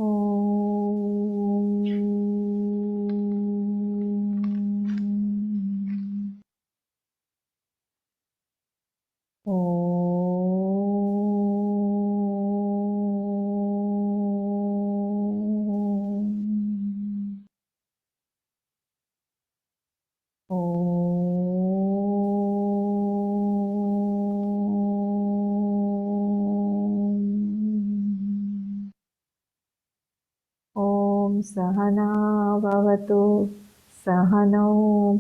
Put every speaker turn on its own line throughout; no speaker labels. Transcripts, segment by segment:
ॐ ॐ सहना भवतु सहनौ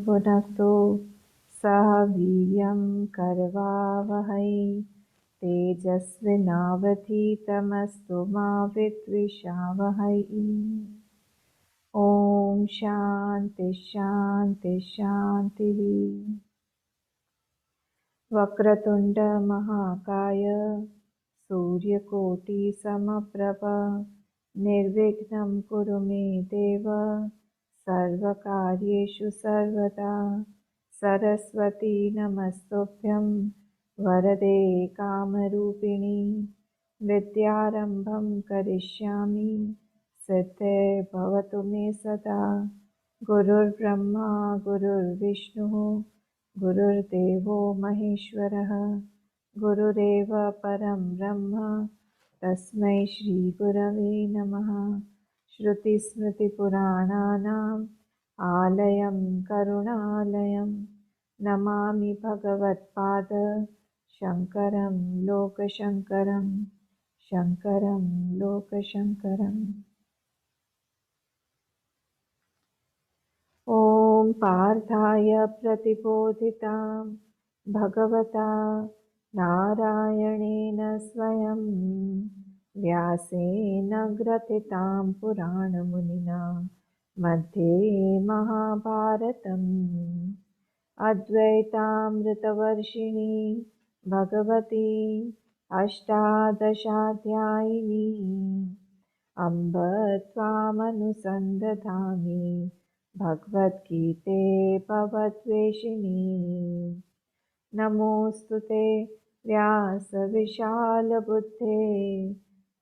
भुनक्तु सह वीर्यं करवावहै तेजस्विनावधीतमस्तु मा विद्विषावहै। ॐ शान्ति शान्ति शान्तिः। वक्रतुण्ड महाकाय सूर्यकोटिसमप्रभ निर्विघ्नं कुरु मे देव सर्वकार्येषु सर्वदा। सरस्वती नमस्तुभ्यं वरदे कामरूपिणि विद्यारम्भं करिष्यामि सिद्धिर्भवतु मे सदा। गुरुर्ब्रह्मा गुरुर्विष्णुः गुरुर्देवो महेश्वरः गुरुरेव परं ब्रह्म तस्मै श्रीगुरवे नमः। श्रुतिस्मृतिपुराणानाम् आलयं करुणालयं नमामि भगवत्पाद शङ्करं लोकशङ्करं शङ्करं लोकशङ्करम्। ॐ पार्थाय प्रतिबोधितां भगवता नारायणेन स्वयं व्यासेन ग्रथितां पुराणमुनिना मध्ये महाभारतम् अद्वैतामृतवर्षिणी भगवती अष्टादशाध्यायिनी अम्ब त्वामनुसन्दधामि भगवद्गीते भवद्वेषिणी। नमोऽस्तु ते व्यासविशालबुद्धे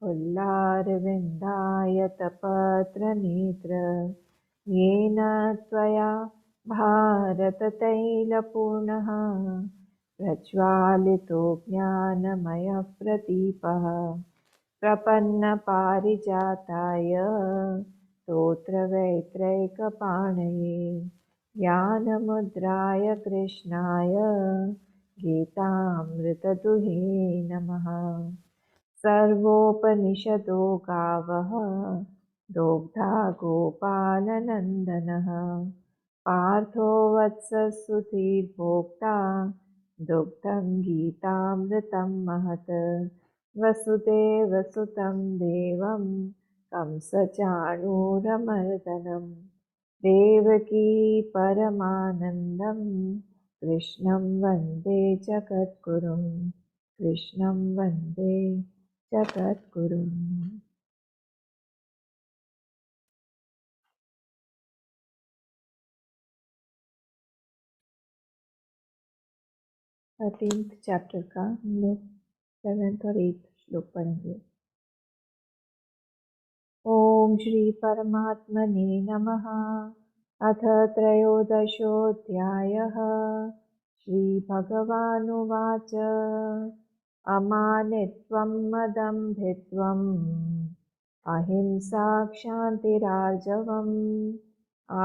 पुल्लारविन्दायतपत्रनेत्र येन त्वया भारततैलपूर्णः प्रज्वालितो ज्ञानमयः प्रदीपः प्रपन्नपारिजाताय स्तोत्रवेत्रैकपाणये ज्ञानमुद्राय कृष्णाय गीतामृतदुहे नमः। सर्वोपनिषदो गावः दोग्धा गोपालनन्दनः पार्थो वत्ससुधीर्भोक्ता दुग्धं गीतामृतं महत्। वसुदेवसुतं देवं कंसचाणूरमर्दनं देवकी परमानन्दं कृष्णं वन्दे जगद्गुरुं कृष्णं वन्दे जगद्गुरुम्। 13th चैप्टर का हम लोग 7th और 8th श्लोक पढ़ेंगे। ॐ श्री परमात्मने नमः। अथ त्रयोदशोऽध्यायः। श्रीभगवानुवाच अमानित्वं मदम्भित्वम् अहिंसा क्षान्तिरार्जवम्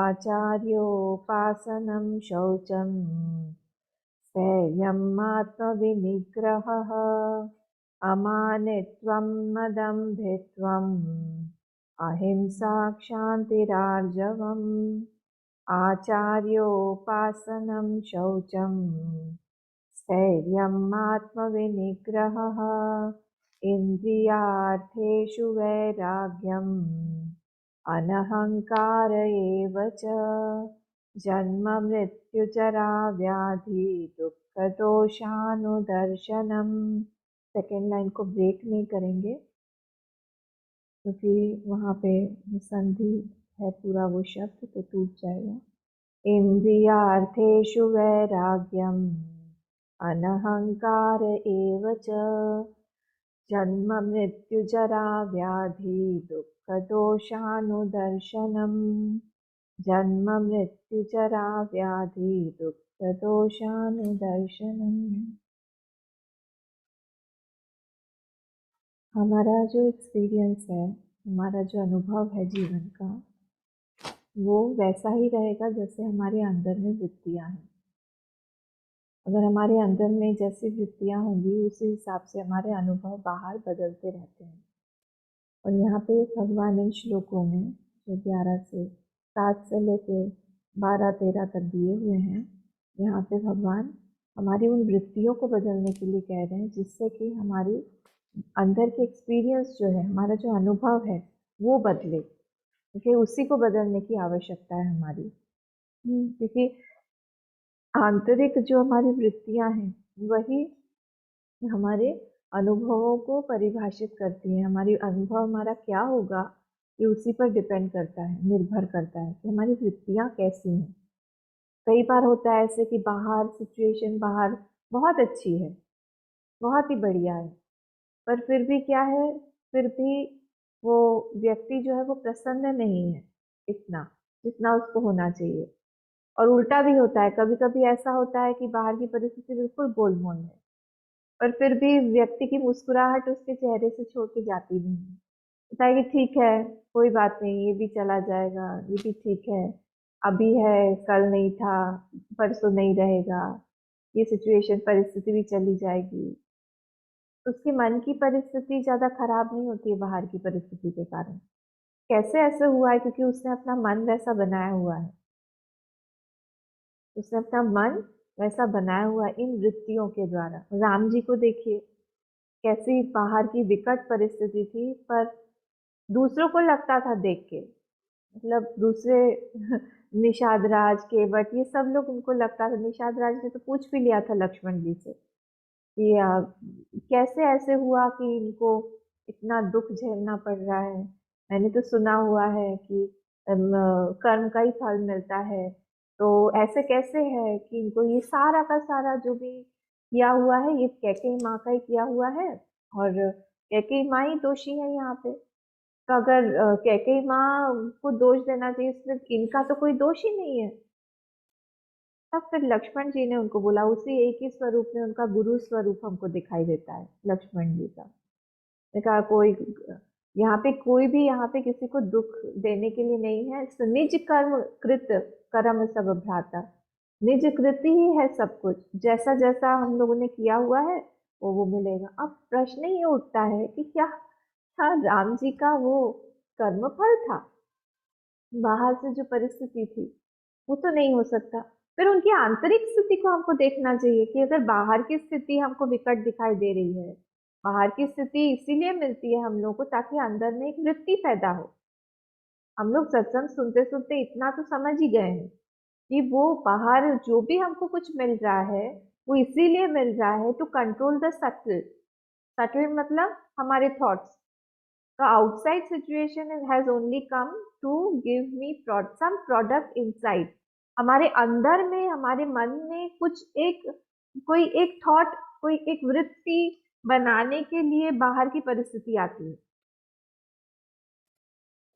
आचार्योपासनं शौचं स्थैर्यम् आत्मविनिग्रहः। अमानित्वं मदम्भित्वम् अहिंसा क्षान्तिरार्जवम् आचार्योपासनं शौचं स्थैर्यम् आत्मविनिग्रहः। इन्द्रियार्थेषु वैराग्यम् अनहङ्कार एव च। जन्म मृत्युजरा व्याधि दुःखदोषानुदर्शनम्। सेकेंड लाइन को ब्रेक नहीं करेंगे क्योंकि वहाँ पे संधि है पूरा वो शब्द तो टूट जाएगा। इन्द्रियार्थेषु वैराग्यम् अनहङ्कार एव च। जन्म मृत्यु जरा व्याधि दुख दोषानुदर्शनम्। जन्म मृत्यु जरा व्याधि दुख दोषानुदर्शनम्। हमारा जो एक्सपीरियंस है, हमारा जो अनुभव है जीवन का, वो वैसा ही रहेगा जैसे हमारे अंदर में वृत्तियां हैं। अगर हमारे अंदर में जैसी वृत्तियां होंगी उसी हिसाब से हमारे अनुभव बाहर बदलते रहते हैं। और यहाँ पे भगवान इन श्लोकों में जो 11 से 7 से लेके 12-13 तक दिए हुए हैं, यहाँ पे भगवान हमारी उन वृत्तियों को बदलने के लिए कह रहे हैं, जिससे कि हमारी अंदर के एक्सपीरियंस जो है, हमारा जो अनुभव है वो बदले, क्योंकि उसी को बदलने की आवश्यकता है हमारी। क्योंकि आंतरिक जो हमारी वृत्तियां हैं वही हमारे अनुभवों को परिभाषित करती है। हमारी अनुभव हमारा क्या होगा ये उसी पर डिपेंड करता है, निर्भर करता है कि हमारी वृत्तियां कैसी हैं। कई बार होता है ऐसे कि बाहर सिचुएशन बाहर बहुत अच्छी है, बहुत ही बढ़िया है, पर फिर भी क्या है, फिर भी वो व्यक्ति जो है वो प्रसन्न नहीं है इतना जितना उसको होना चाहिए। और उल्टा भी होता है, कभी कभी ऐसा होता है कि बाहर की परिस्थिति बिल्कुल गोलमोल है, पर फिर भी व्यक्ति की मुस्कुराहट उसके चेहरे से छोड़ के जाती नहीं है। होता है कि ठीक है, कोई बात नहीं, ये भी चला जाएगा, ये भी ठीक है, अभी है, कल नहीं था, परसों नहीं रहेगा, ये सिचुएशन परिस्थिति भी चली जाएगी। उसके मन की परिस्थिति ज्यादा खराब नहीं होती है बाहर की परिस्थिति के कारण। कैसे ऐसे हुआ है? क्योंकि उसने अपना मन वैसा बनाया हुआ है। उसने अपना मन वैसा बनाया हुआ है इन वृत्तियों के द्वारा। राम जी को देखिए, कैसी बाहर की विकट परिस्थिति थी, पर दूसरों को लगता था देख के, मतलब दूसरे निषाद राज केवट ये सब लोग, उनको लगता था, निषाद राज ने तो पूछ भी लिया था लक्ष्मण जी से कि कैसे ऐसे हुआ कि इनको इतना दुख झेलना पड़ रहा है। मैंने तो सुना हुआ है कि कर्म का ही फल मिलता है, तो ऐसे कैसे है कि इनको ये सारा का सारा जो भी किया हुआ है ये कैकेयी माँ का ही किया हुआ है, और कैकेयी माँ ही दोषी है यहाँ पे। तो अगर कैकेयी माँ को दोष देना चाहिए, इसमें इनका तो कोई दोष ही नहीं है। तब फिर लक्ष्मण जी ने उनको बोला, उसी एक ही स्वरूप में उनका गुरु स्वरूप हमको दिखाई देता है लक्ष्मण जी का। देखा, कोई यहाँ पे कोई भी यहाँ पे किसी को दुख देने के लिए नहीं है। निज कर्म कृत कर्म सब भ्राता, निज कृति ही है सब कुछ, जैसा जैसा हम लोगों ने किया हुआ है वो मिलेगा। अब प्रश्न ये उठता है कि क्या राम जी का वो कर्मफल था? बाहर से जो परिस्थिति थी वो तो नहीं हो सकता। फिर उनकी आंतरिक स्थिति को हमको देखना चाहिए कि अगर बाहर की स्थिति हमको विकट दिखाई दे रही है, बाहर की स्थिति इसीलिए मिलती है हम लोग को ताकि अंदर में एक वृत्ति पैदा हो। हम लोग सत्संग सुनते सुनते इतना तो समझ ही गए हैं कि वो बाहर जो भी हमको कुछ मिल रहा है वो इसीलिए मिल रहा है to control the subtle. Subtle मतलब हमारे thoughts. The outside situation has only come to give me some product inside. हमारे अंदर में, हमारे मन में कुछ एक, कोई एक थॉट, कोई एक वृत्ति बनाने के लिए बाहर की परिस्थिति आती है।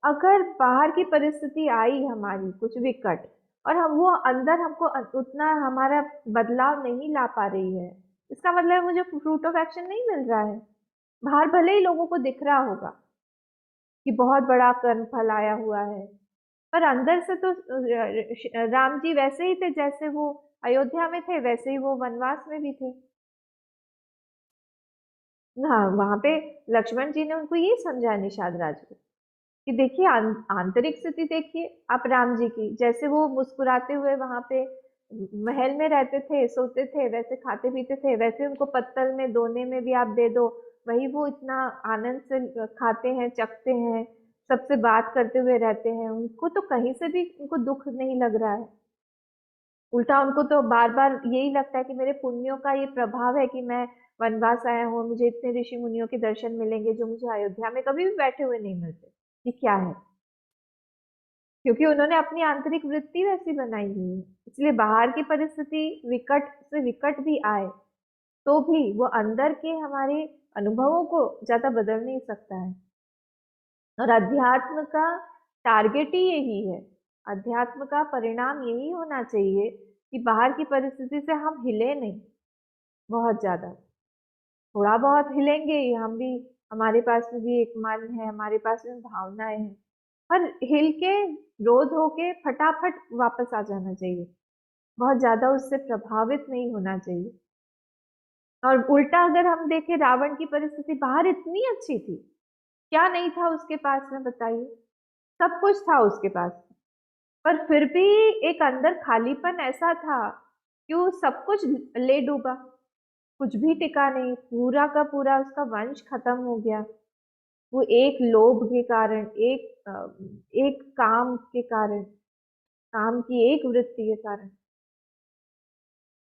अगर बाहर की परिस्थिति आई हमारी कुछ विकट, और हम वो अंदर हमको उतना हमारा बदलाव नहीं ला पा रही है, इसका मतलब मुझे फ्रूट ऑफ एक्शन नहीं मिल रहा है। बाहर भले ही लोगों को दिख रहा होगा कि बहुत बड़ा कर्म फल आया हुआ है, पर अंदर से तो राम जी वैसे ही थे जैसे वो अयोध्या में थे, वैसे ही वो वनवास में भी थे। हाँ, वहां पे लक्ष्मण जी ने उनको ये समझाया, निषाद राज को, कि देखिए आंतरिक स्थिति देखिए आप राम जी की, जैसे वो मुस्कुराते हुए वहां पे महल में रहते थे, सोते थे, वैसे खाते पीते थे, वैसे उनको पत्तल में दोने में भी आप दे दो, वही वो इतना आनंद से खाते हैं, चखते हैं, सबसे बात करते हुए रहते हैं। उनको तो कहीं से भी उनको दुख नहीं लग रहा है। उल्टा उनको तो बार बार यही लगता है कि मेरे पुण्यों का ये प्रभाव है कि मैं वनवास आया हूँ, मुझे इतने ऋषि मुनियों के दर्शन मिलेंगे जो मुझे अयोध्या में कभी भी बैठे हुए नहीं मिलते। ये क्या है? क्योंकि उन्होंने अपनी आंतरिक वृत्ति वैसी बनाई हुई है। इसलिए बाहर की परिस्थिति विकट से विकट भी आए तो भी वो अंदर के हमारे अनुभवों को ज्यादा बदल नहीं सकता है। और अध्यात्म का टारगेट ही यही है, अध्यात्म का परिणाम यही होना चाहिए कि बाहर की परिस्थिति से हम हिले नहीं बहुत ज्यादा। थोड़ा बहुत हिलेंगे ही हम भी, हमारे पास में भी एक मन है, हमारे पास में भावनाएं हैं, पर हिल के रोध होके फटाफट वापस आ जाना चाहिए, बहुत ज्यादा उससे प्रभावित नहीं होना चाहिए। और उल्टा अगर हम देखें, रावण की परिस्थिति बाहर इतनी अच्छी थी, क्या नहीं था उसके पास में बताइए, सब कुछ था उसके पास, पर फिर भी एक अंदर खालीपन ऐसा था कि वो सब कुछ ले डूबा, कुछ भी टिका नहीं, पूरा का पूरा उसका वंश खत्म हो गया। वो एक लोभ के कारण, एक काम के कारण, काम की एक वृत्ति के कारण।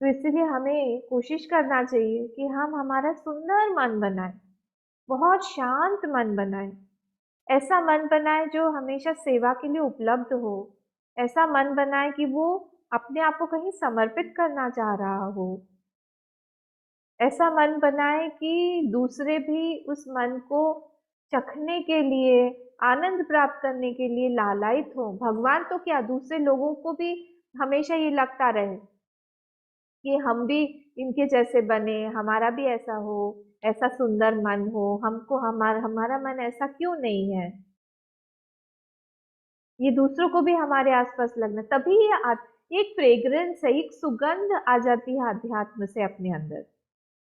तो इसीलिए हमें कोशिश करना चाहिए कि हम हमारा सुंदर मन बनाए, बहुत शांत मन बनाए, ऐसा मन बनाए जो हमेशा सेवा के लिए उपलब्ध हो, ऐसा मन बनाए कि वो अपने आप को कहीं समर्पित करना चाह रहा हो, ऐसा मन बनाए कि दूसरे भी उस मन को चखने के लिए, आनंद प्राप्त करने के लिए लालायित हो। भगवान तो क्या, दूसरे लोगों को भी हमेशा ये लगता रहे कि हम भी इनके जैसे बने, हमारा भी ऐसा हो, ऐसा सुंदर मन हो, हमको हमारा हमारा मन ऐसा क्यों नहीं है। ये दूसरों को भी हमारे आसपास लगना, तभी एक फ्रेग्रेंस है, एक सुगंध आ जाती है अध्यात्म से अपने अंदर,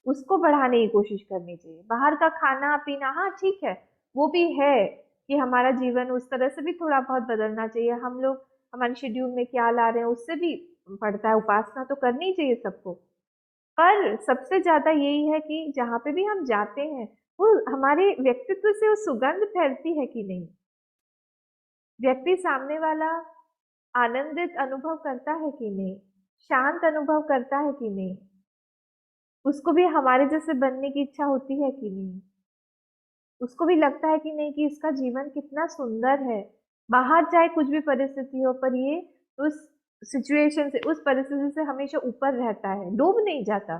उसको बढ़ाने की कोशिश करनी चाहिए। बाहर का खाना पीना, हाँ ठीक है, वो भी है कि हमारा जीवन उस तरह से भी थोड़ा बहुत बदलना चाहिए। हम लोग हमारे शेड्यूल में क्या ला रहे हैं उससे भी पड़ता है, उपासना तो करनी चाहिए सबको। पर सबसे ज्यादा यही है कि जहाँ पे भी हम जाते हैं, वो हमारे व्यक्तित्व से वो सुगंध फैलती है कि नहीं, व्यक्ति सामने वाला आनंदित अनुभव करता है कि नहीं, शांत अनुभव करता है कि नहीं, उसको भी हमारे जैसे बनने की इच्छा होती है कि नहीं, उसको भी लगता है कि नहीं कि इसका जीवन कितना सुंदर है। बाहर चाहे कुछ भी परिस्थिति हो, पर ये उस सिचुएशन से, उस परिस्थिति से हमेशा ऊपर रहता है, डूब नहीं जाता।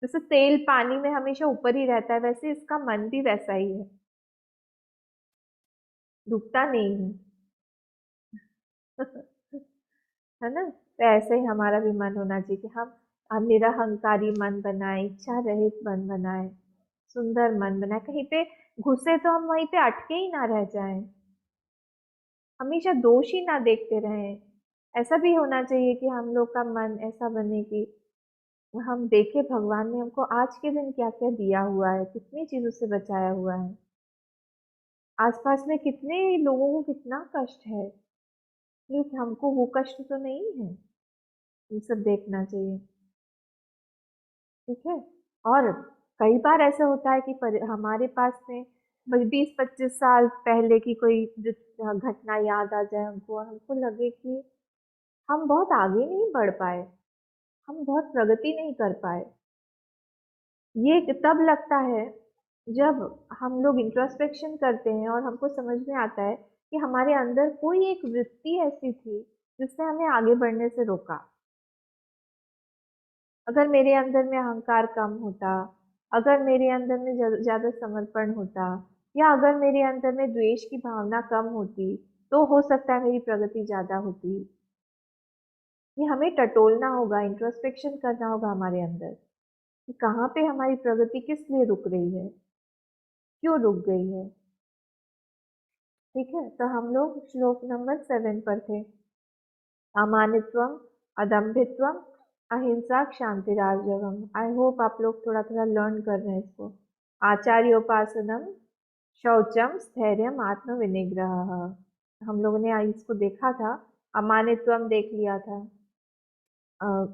जैसे तेल पानी में हमेशा ऊपर ही रहता है, वैसे इसका मन भी वैसा ही है, डूबता नहीं है। है ना, तो ऐसे ही हमारा भी मन होना चाहिए कि हम निरहंकारी मन बनाए, इच्छा रहित मन बनाए, सुंदर मन बनाए, कहीं पे घुसे तो हम वहीं पे अटके ही ना रह जाएं, हमेशा दोष ही ना देखते रहें। ऐसा भी होना चाहिए कि हम लोग का मन ऐसा बने कि हम देखें भगवान ने हमको आज के दिन क्या क्या दिया हुआ है, कितनी चीजों से बचाया हुआ है, आसपास में कितने लोगों को कितना कष्ट है, ये हमको वो कष्ट तो नहीं है, ये सब देखना चाहिए। ठीक है। और कई बार ऐसा होता है कि हमारे पास में 20-25 साल पहले की कोई घटना याद आ जाए हमको, और हमको लगे कि हम बहुत आगे नहीं बढ़ पाए, हम बहुत प्रगति नहीं कर पाए। ये तब लगता है जब हम लोग इंट्रोस्पेक्शन करते हैं और हमको समझ में आता है कि हमारे अंदर कोई एक वृत्ति ऐसी थी जिसने हमें आगे बढ़ने से रोका। अगर मेरे अंदर में अहंकार कम होता, अगर मेरे अंदर में ज्यादा समर्पण होता, या अगर मेरे अंदर में द्वेष की भावना कम होती, तो हो सकता है मेरी प्रगति ज्यादा होती। ये हमें टटोलना होगा, इंट्रोस्पेक्शन करना होगा हमारे अंदर कि कहाँ पे हमारी प्रगति किस लिए रुक रही है, क्यों रुक गई है। ठीक है, तो हम लोग श्लोक नंबर 7 पर थे। अमानित्वम, अदम्भित्वम, अहिंसा, क्षांतिराजवम। आई होप आप लोग थोड़ा थोड़ा लर्न कर रहे हैं इसको। आचार्योपासनम, शौचम, स्थैर्यम, आत्म विनिग्रह। हम लोगों ने इसको देखा था, अमानित्वम देख लिया था,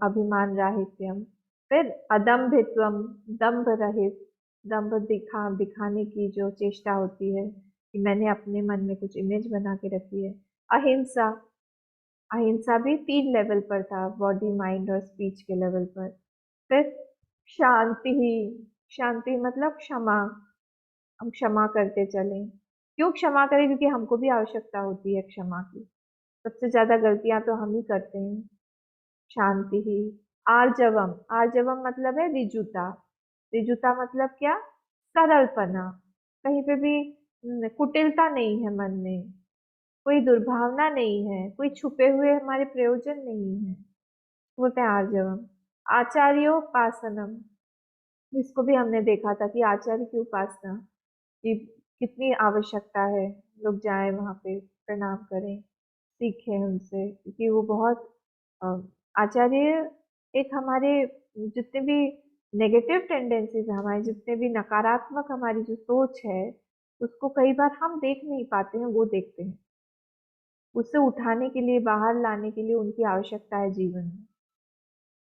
अभिमान राहित्यम। फिर अदम्भित्वम, दंभ रहित, दंभ दिखाने की जो चेष्टा होती है कि मैंने अपने मन में कुछ इमेज बना के रखी है। अहिंसा, अहिंसा भी 3 लेवल पर था, बॉडी माइंड और स्पीच के लेवल पर। फिर शांति ही, शांति मतलब क्षमा, हम क्षमा करते चलें। क्यों क्षमा करें, क्योंकि हमको भी आवश्यकता होती है क्षमा की, सबसे ज्यादा गलतियां तो हम ही करते हैं। शांति ही। आर्जवम, आर्जवम मतलब है रिजुता, रिजुता मतलब क्या, सरलपना, कहीं पे भी कुटिलता नहीं है मन में, कोई दुर्भावना नहीं है, कोई छुपे हुए हमारे प्रयोजन नहीं है। बोलते हैं आर्जवम। आचार्योपासनम, इसको भी हमने देखा था कि आचार्य की उपासना की कितनी आवश्यकता है। लोग जाएं वहां पे, प्रणाम करें, सीखें उनसे, क्योंकि वो बहुत अ, आचार्य एक हमारे जितने भी नेगेटिव टेंडेंसीज है, हमारे जितने भी नकारात्मक हमारी जो सोच है, उसको कई बार हम देख नहीं पाते हैं, वो देखते हैं। उसे उठाने के लिए, बाहर लाने के लिए उनकी आवश्यकता है जीवन में।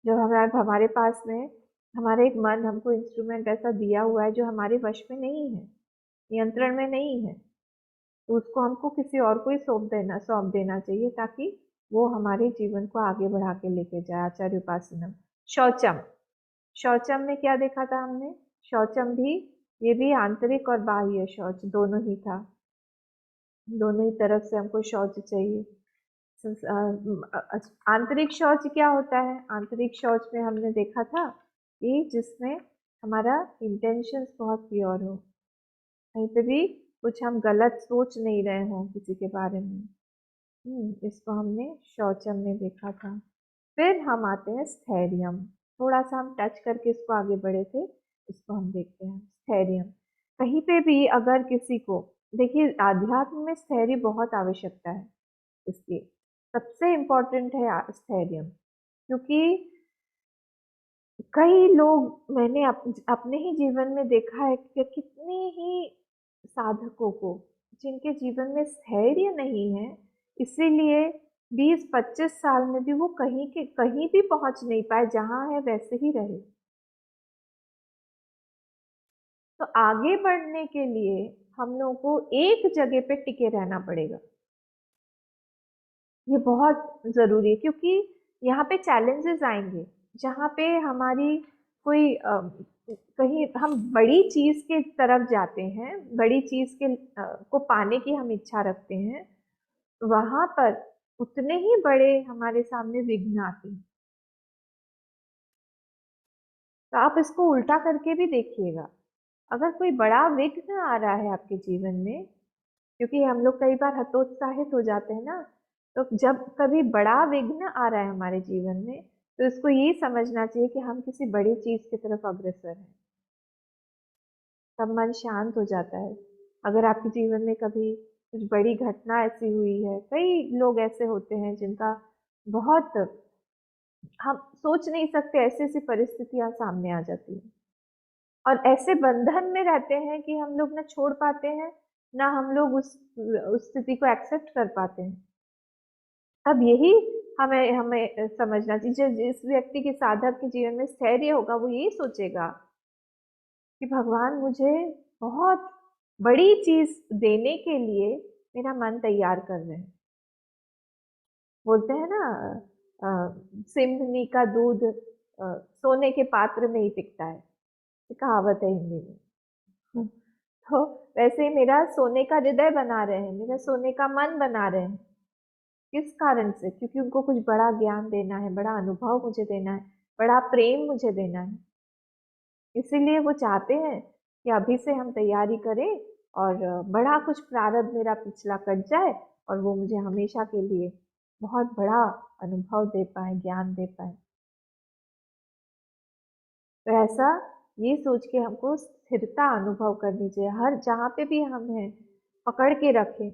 जब हमारे हमारे पास में हमारा एक मन हमको इंस्ट्रूमेंट ऐसा दिया हुआ है जो हमारे वश में नहीं है, नियंत्रण में नहीं है, तो उसको हमको किसी और को ही सौंप देना चाहिए, ताकि वो हमारे जीवन को आगे बढ़ा के लेके जाए। आचार्य उपासनम। शौचम। शौचम में क्या देखा था हमने? शौचम भी, ये भी आंतरिक और बाह्य शौच दोनों ही था। दोनों ही तरफ से हमको शौच चाहिए। आंतरिक शौच क्या होता है? आंतरिक शौच में हमने देखा था कि जिसमें हमारा इंटेंशंस बहुत प्योर हो, कहीं पे भी कुछ हम गलत सोच नहीं रहे हों किसी के बारे में। इसको हमने शौचम में देखा था। फिर हम आते हैं स्थैर्यम। थोड़ा सा हम टच करके इसको आगे बढ़े थे, इसको हम देखते हैं स्थैर्यम। कहीं पे भी अगर किसी को, देखिए आध्यात्म में स्थैर्य बहुत आवश्यकता है, इसलिए सबसे इम्पोर्टेंट है स्थैर्यम। क्योंकि कई लोग, मैंने अपने ही जीवन में देखा है कि कितने ही साधकों को जिनके जीवन में स्थैर्य नहीं है, इसीलिए 20-25 साल में भी वो कहीं भी पहुंच नहीं पाए, जहां है वैसे ही रहे। तो आगे बढ़ने के लिए हम लोगों को एक जगह पे टिके रहना पड़ेगा। ये बहुत जरूरी है, क्योंकि यहाँ पे चैलेंजेस आएंगे, जहाँ पे हमारी कोई कहीं हम बड़ी चीज के तरफ जाते हैं, बड़ी चीज के को पाने की हम इच्छा रखते हैं, वहां पर उतने ही बड़े हमारे सामने विघ्न आते हैं। तो आप इसको उल्टा करके भी देखिएगा। अगर कोई बड़ा विघ्न आ रहा है आपके जीवन में, क्योंकि हम लोग कई बार हतोत्साहित हो जाते हैं ना, तो जब कभी बड़ा विघ्न आ रहा है हमारे जीवन में, तो इसको ये समझना चाहिए कि हम किसी बड़ी चीज की तरफ अग्रसर हैं। तब मन शांत हो जाता है। अगर आपके जीवन में कभी कुछ बड़ी घटना ऐसी हुई है, कई लोग ऐसे होते हैं जिनका बहुत, हम सोच नहीं सकते, ऐसी ऐसी परिस्थितियां सामने आ जाती हैं, और ऐसे बंधन में रहते हैं कि हम लोग ना छोड़ पाते हैं, ना हम लोग उस स्थिति को एक्सेप्ट कर पाते हैं। तब यही हमें हमें समझना चाहिए। जिस व्यक्ति के, साधक के जीवन में स्थैर्य होगा, वो यही सोचेगा कि भगवान मुझे बहुत बड़ी चीज देने के लिए मेरा मन तैयार कर रहे हैं। बोलते हैं ना, सिंधनी का दूध सोने के पात्र में ही टिकता है, ये कहावत है हिंदी में। तो वैसे ही मेरा सोने का हृदय बना रहे हैं, मेरा सोने का मन बना रहे हैं। किस कारण से? क्योंकि उनको कुछ बड़ा ज्ञान देना है, बड़ा अनुभव मुझे देना है, बड़ा प्रेम मुझे देना है। इसीलिए वो चाहते हैं कि अभी से हम तैयारी करें, और बड़ा कुछ प्रारब्ध मेरा पिछला कट जाए, और वो मुझे हमेशा के लिए बहुत बड़ा अनुभव दे पाए, ज्ञान दे पाए। तो ऐसा ये सोच के हमको स्थिरता अनुभव करनी चाहिए, हर जहाँ पे भी हम हैं पकड़ के रखें।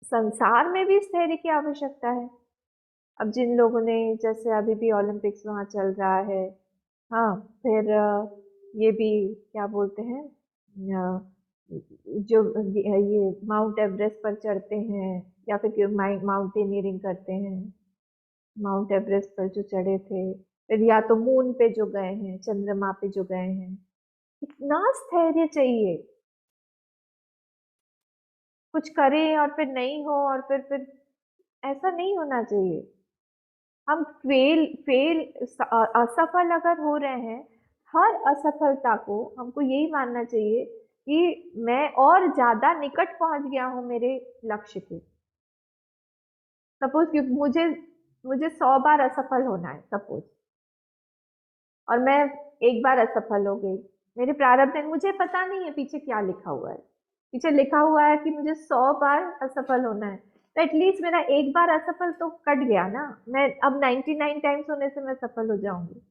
संसार में भी स्थैर्य की आवश्यकता है। अब जिन लोगों ने, जैसे अभी भी ओलंपिक्स वहाँ चल रहा है, हाँ, फिर ये भी क्या बोलते हैं, जो ये माउंट एवरेस्ट पर चढ़ते हैं, या फिर माउंटेनियरिंग करते हैं, माउंट एवरेस्ट पर जो चढ़े थे, फिर या तो मून पे जो गए हैं, चंद्रमा पे जो गए हैं, इतना स्थैर्य चाहिए। कुछ करें और फिर नहीं हो, और फिर ऐसा नहीं होना चाहिए। हम फेल फेल असफल अगर हो रहे हैं, हर असफलता को हमको यही मानना चाहिए कि मैं और ज्यादा निकट पहुंच गया हूं मेरे लक्ष्य के। सपोज कि मुझे मुझे 100 बार असफल होना है, सपोज, और मैं एक बार असफल हो गई, मेरे प्रारब्ध में मुझे पता नहीं है पीछे क्या लिखा हुआ है। पीछे लिखा हुआ है कि मुझे 100 बार असफल होना है, तो एटलीस्ट मेरा एक बार असफल तो कट गया ना। मैं अब 99 टाइम्स होने से मैं सफल हो जाऊंगी।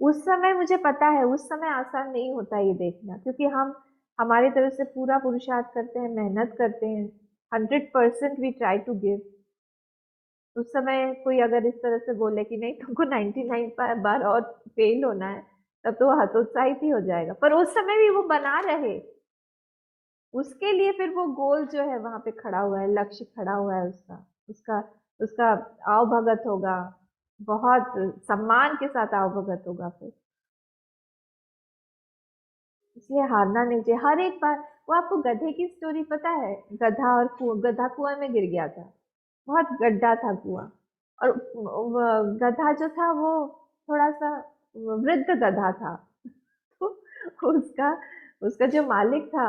उस समय मुझे पता है, उस समय आसान नहीं होता ये देखना, क्योंकि हम हमारी तरफ से पूरा पुरुषार्थ करते हैं, मेहनत करते हैं, 100% वी ट्राई टू गिव। उस समय कोई अगर इस तरह से बोले कि नहीं तुमको 99 बार और फेल होना है, तब तो वो हतोत्साहित ही हो जाएगा। पर उस समय भी वो बना रहे, उसके लिए फिर वो गोल जो है वहां पे खड़ा हुआ है, लक्ष्य खड़ा हुआ है उसका, उसका उसका आवभगत होगा, बहुत सम्मान के साथ आवभगत होगा फिर। इसलिए हारना नहीं चाहिए हर एक बार। वो आपको गधे की स्टोरी पता है? गधा और गधा कुआं में गिर गया था, बहुत गड्ढा था कुआं। और गधा जो था वो थोड़ा सा वृद्ध गधा था। तो उसका उसका जो मालिक था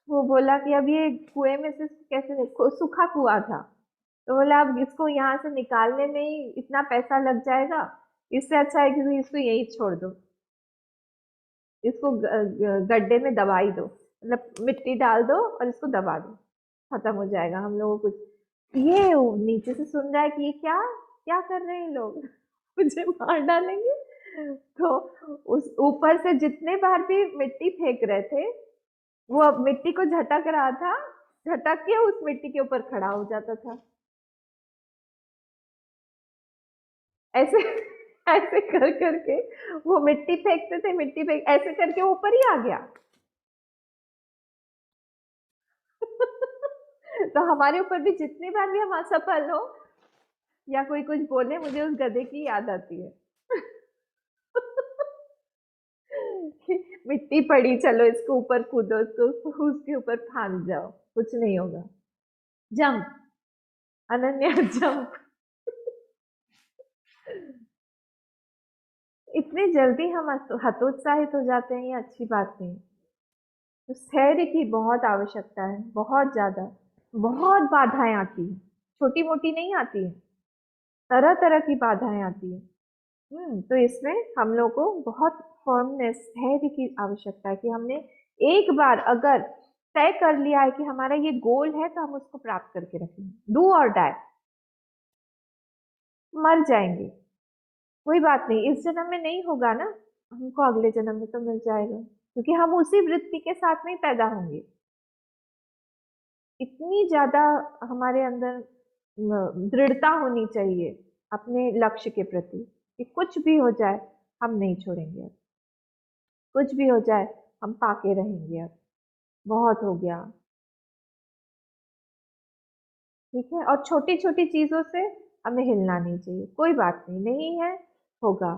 वो बोला कि अब ये कुएं में से कैसे सूखा कुआं था, तो बोला अब इसको यहाँ से निकालने में ही इतना पैसा लग जाएगा, इससे अच्छा है कि इसको यही छोड़ दो, इसको गड्ढे में दबाई दो, मतलब मिट्टी डाल दो और इसको दबा दो, खत्म हो जाएगा हम लोगों को कुछ। ये नीचे से सुन रहा है कि ये क्या क्या कर रहे हैं लोग, मुझे मार डालेंगे। तो उस ऊपर से जितने बार भी मिट्टी फेंक रहे थे, वो अब मिट्टी को झटक रहा था, झटक के उस मिट्टी के ऊपर खड़ा हो जाता था। ऐसे ऐसे कर करके वो मिट्टी फेंकते थे, मिट्टी फेंक ऐसे करके ऊपर ही आ गया। तो हमारे ऊपर भी जितनी बार भी हम असफल हो या कोई कुछ बोले, मुझे उस गधे की याद आती है। मिट्टी पड़ी, चलो इसको ऊपर कूदो, इसको उसके ऊपर फांद जाओ, कुछ नहीं होगा। Jump, Ananya jump. इतनी जल्दी हम हतोत्साहित हो जाते हैं, ये अच्छी बात नहीं। तो धैर्य की बहुत आवश्यकता है, बहुत ज्यादा। बहुत बाधाएं आती हैं, छोटी मोटी नहीं आती है, तरह तरह की बाधाएं आती है। तो इसमें हम लोग को बहुत फर्मनेस, धैर्य की आवश्यकता है कि हमने एक बार अगर तय कर लिया है कि हमारा ये गोल है, तो हम उसको प्राप्त करके रखेंगे, डू और डाई। मर जाएंगे, कोई बात नहीं, इस जन्म में नहीं होगा ना, हमको अगले जन्म में तो मिल जाएगा, क्योंकि हम उसी वृत्ति के साथ में ही पैदा होंगे। इतनी ज्यादा हमारे अंदर दृढ़ता होनी चाहिए अपने लक्ष्य के प्रति, कि कुछ भी हो जाए हम नहीं छोड़ेंगे अब, कुछ भी हो जाए हम पाके रहेंगे अब, बहुत हो गया। ठीक है, और छोटी छोटी चीजों से हमें हिलना नहीं चाहिए, कोई बात नहीं, नहीं है, होगा।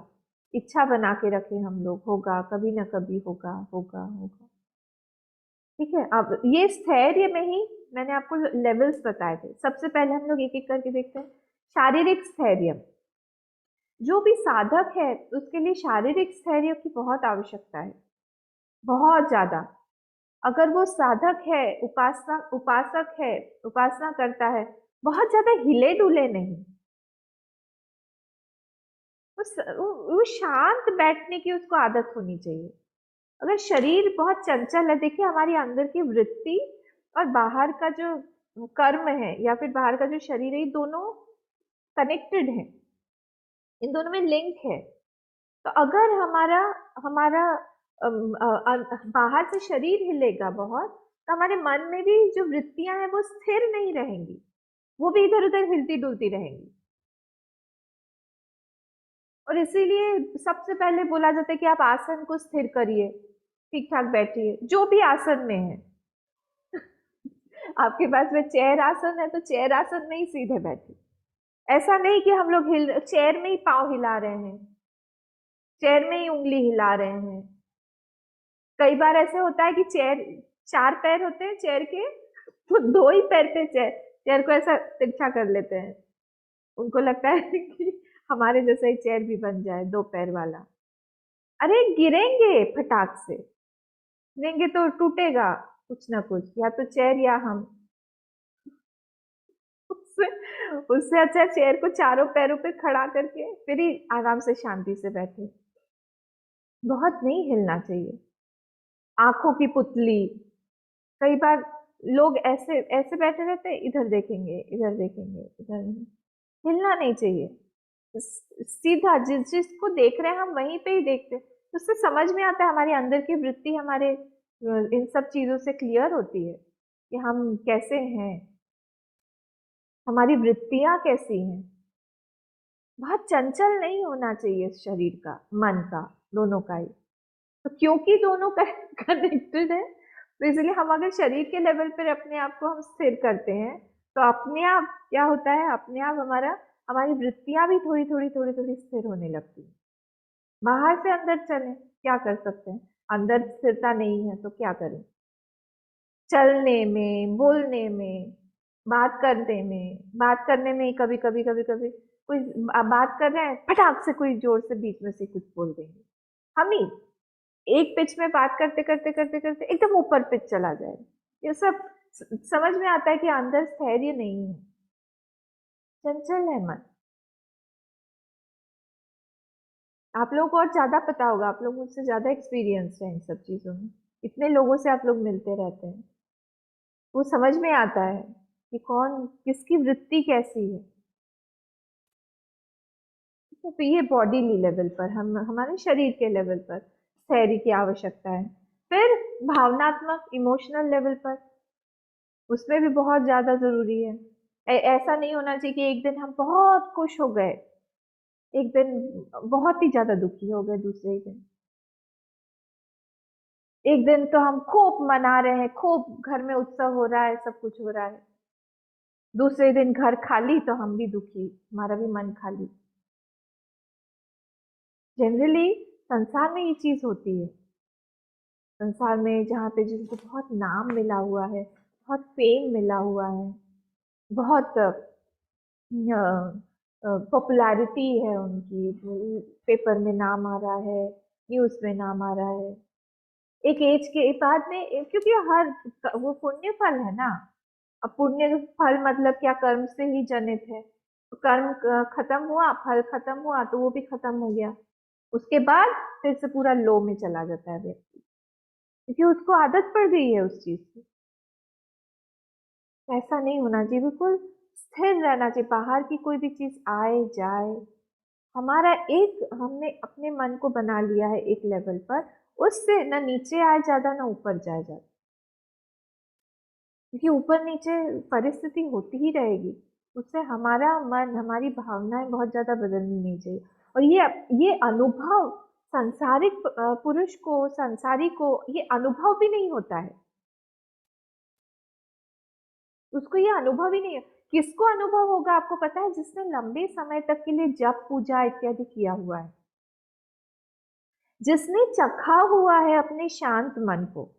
इच्छा बना के रखे हम लोग, होगा, कभी ना कभी होगा, होगा, होगा। ठीक है, अब ये स्थैर्य में ही मैंने आपको लेवल्स बताए थे। सबसे पहले हम लोग एक एक करके देखते हैं। शारीरिक स्थैर्य, जो भी साधक है उसके लिए शारीरिक स्थैर्य की बहुत आवश्यकता है, बहुत ज्यादा। अगर वो साधक है, उपासना उपासक है, उपासना करता है, बहुत ज्यादा हिले डुले नहीं, वो शांत बैठने की उसको आदत होनी चाहिए। अगर शरीर बहुत चंचल है, देखिए हमारी अंदर की वृत्ति और बाहर का जो कर्म है या फिर बाहर का जो शरीर है, ये दोनों कनेक्टेड है, इन दोनों में लिंक है। तो अगर हमारा हमारा बाहर से शरीर हिलेगा बहुत, तो हमारे मन में भी जो वृत्तियां हैं वो स्थिर नहीं रहेंगी, वो भी इधर उधर हिलती डुलती रहेंगी। और इसीलिए सबसे पहले बोला जाता है कि आप आसन को स्थिर करिए, ठीक ठाक बैठिए, जो भी आसन में है। आपके पास में चेयर आसन है तो चेयर आसन में ही सीधे बैठिए। ऐसा नहीं कि हम लोग हिल चेयर में ही पाँव हिला रहे हैं, चेयर में ही उंगली हिला रहे हैं। कई बार ऐसे होता है कि चेयर, 4 पैर होते हैं चेयर के, वो 2 ही पैर पे चेयर चेयर को ऐसा तिरछा कर लेते हैं। उनको लगता है कि हमारे जैसा ही चेयर भी बन जाए 2 पैर वाला। अरे गिरेंगे फटाक से, गिरेंगे तो टूटेगा कुछ ना कुछ, या तो चेयर या हम। उससे उससे अच्छा चेयर को चारों पैरों पे खड़ा करके फिर ही आराम से शांति से बैठे। बहुत नहीं हिलना चाहिए। आंखों की पुतली, कई बार लोग ऐसे ऐसे बैठे रहते हैं, इधर देखेंगे इधर देखेंगे इधर नहीं। हिलना नहीं चाहिए। सीधा जिस जिसको देख रहे हैं हम वहीं पे ही देखते हैं, तो उससे समझ में आता है, हमारे अंदर की वृत्ति हमारे इन सब चीजों से क्लियर होती है कि हम कैसे हैं, हमारी वृत्तियां कैसी हैं। बहुत चंचल नहीं होना चाहिए शरीर का मन का, दोनों का ही। तो क्योंकि दोनों का कनेक्टेड है, तो इसलिए हम अगर शरीर के लेवल पर अपने आप को हम स्थिर करते हैं, तो अपने आप क्या होता है, अपने आप हमारी वृत्तियां भी थोड़ी थोड़ी थोड़ी थोड़ी स्थिर होने लगती है। बाहर से अंदर चले, क्या कर सकते हैं, अंदर स्थिरता नहीं है तो क्या करें। चलने में, बोलने में, बात करने में ही कभी कभी कोई बात कर रहे हैं, फटाक से कोई जोर से बीच में से कुछ बोल देंगे। हम ही एक पिच में बात करते करते करते करते एकदम ऊपर पिच चला जाए। ये सब समझ में आता है कि अंदर स्थैर्य नहीं है, चंचल है मन। आप लोगों को और ज्यादा पता होगा, आप लोग मुझसे ज्यादा एक्सपीरियंस है इन सब चीजों में, इतने लोगों से आप लोग मिलते रहते हैं। वो समझ में आता है कि कौन किसकी वृत्ति कैसी है। तो ये बॉडी लेवल पर, हम हमारे शरीर के लेवल पर स्थैर्य की आवश्यकता है। फिर भावनात्मक इमोशनल लेवल पर, उसमें भी बहुत ज्यादा जरूरी है। ऐसा नहीं होना चाहिए कि एक दिन हम बहुत खुश हो गए, एक दिन बहुत ही ज्यादा दुखी हो गए, दूसरे ही दिन, एक दिन तो हम खूब मना रहे हैं, खूब घर में उत्सव हो रहा है, सब कुछ हो रहा है, दूसरे दिन घर खाली तो हम भी दुखी, हमारा भी मन खाली। जनरली संसार में ये चीज होती है। संसार में जहाँ पे जिनको बहुत नाम मिला हुआ है, बहुत फेम मिला हुआ है, बहुत पॉपुलैरिटी है उनकी, पेपर में नाम आ रहा है, न्यूज में नाम आ रहा है, एक एज के बाद में, क्योंकि हर वो पुण्य फल है ना। अब पुण्य फल मतलब क्या, कर्म से ही जनित है, तो कर्म खत्म हुआ, फल खत्म हुआ, तो वो भी खत्म हो गया। उसके बाद फिर से पूरा लो में चला जाता है व्यक्ति, क्योंकि उसको आदत पड़ गई है उस चीज की। ऐसा नहीं होना चाहिए, बिल्कुल स्थिर रहना चाहिए। बाहर की कोई भी चीज आए जाए, हमारा एक, हमने अपने मन को बना लिया है एक लेवल पर, उससे ना नीचे आए ज्यादा ना ऊपर जाए ज्यादा, क्योंकि ऊपर नीचे परिस्थिति होती ही रहेगी। उससे हमारा मन, हमारी भावनाएं बहुत ज्यादा बदलनी नहीं चाहिए। और ये अनुभव संसारिक पुरुष को, संसारी को ये अनुभव भी नहीं होता है, उसको ये अनुभव ही नहीं है। किसको अनुभव होगा आपको पता है, जिसने लंबे समय तक के लिए जप पूजा इत्यादि किया हुआ है, जिसने चखा हुआ है अपने शांत मन को,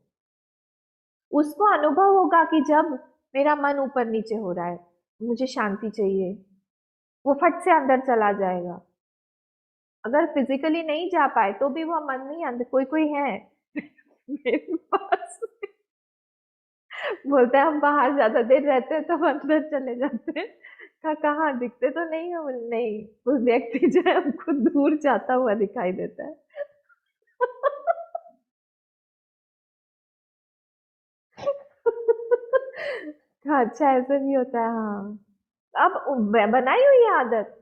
उसको अनुभव होगा कि जब मेरा मन ऊपर नीचे हो रहा है, मुझे शांति चाहिए, वो फट से अंदर चला जाएगा। अगर फिजिकली नहीं जा पाए तो भी वो मन नहीं अंदर, कोई कोई है मेरे पास बोलते हैं हम बाहर ज्यादा देर रहते हैं तो हम अंदर चले जाते हैं। कहाँ दिखते तो नहीं हो, नहीं, उस व्यक्ति जो है हमको दूर जाता हुआ दिखाई देता है। हाँ, अच्छा ऐसा भी होता है, हाँ। अब बनाई हुई है आदत,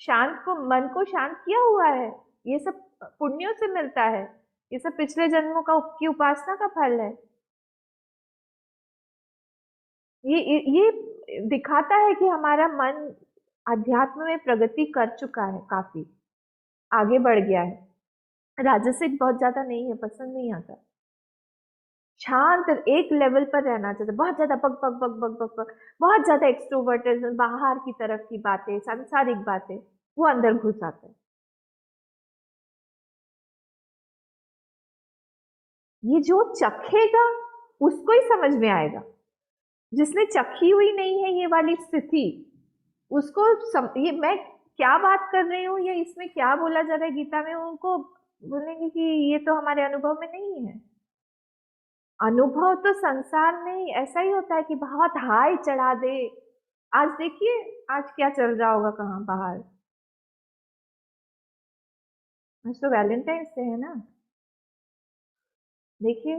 शांत को, मन को शांत किया हुआ है, ये सब पुण्यों से मिलता है, ये सब पिछले जन्मों का की उपासना का फल है। ये दिखाता है कि हमारा मन अध्यात्म में प्रगति कर चुका है, काफी आगे बढ़ गया है। राजसिक बहुत ज्यादा नहीं है, पसंद नहीं आता। शांत एक लेवल पर रहना चाहते, बहुत ज्यादा बक बक बक बक बक बक, बहुत ज्यादा एक्सट्रोवर्टेड, बाहर की तरफ की बातें, सांसारिक बातें, वो अंदर घुस आते हैं। ये जो चखेगा उसको ही समझ में आएगा, जिसने चखी हुई नहीं है ये वाली स्थिति, उसको ये मैं क्या बात कर रही हूँ, ये इसमें क्या बोला जा रहा है गीता में, उनको बोलेंगे कि ये तो हमारे अनुभव में नहीं है। अनुभव तो संसार में ऐसा ही होता है कि बहुत हाई चढ़ा दे। आज देखिए, आज क्या चल रहा होगा कहाँ बाहर, आज तो वैलेंटाइंस डे है ना। देखिए,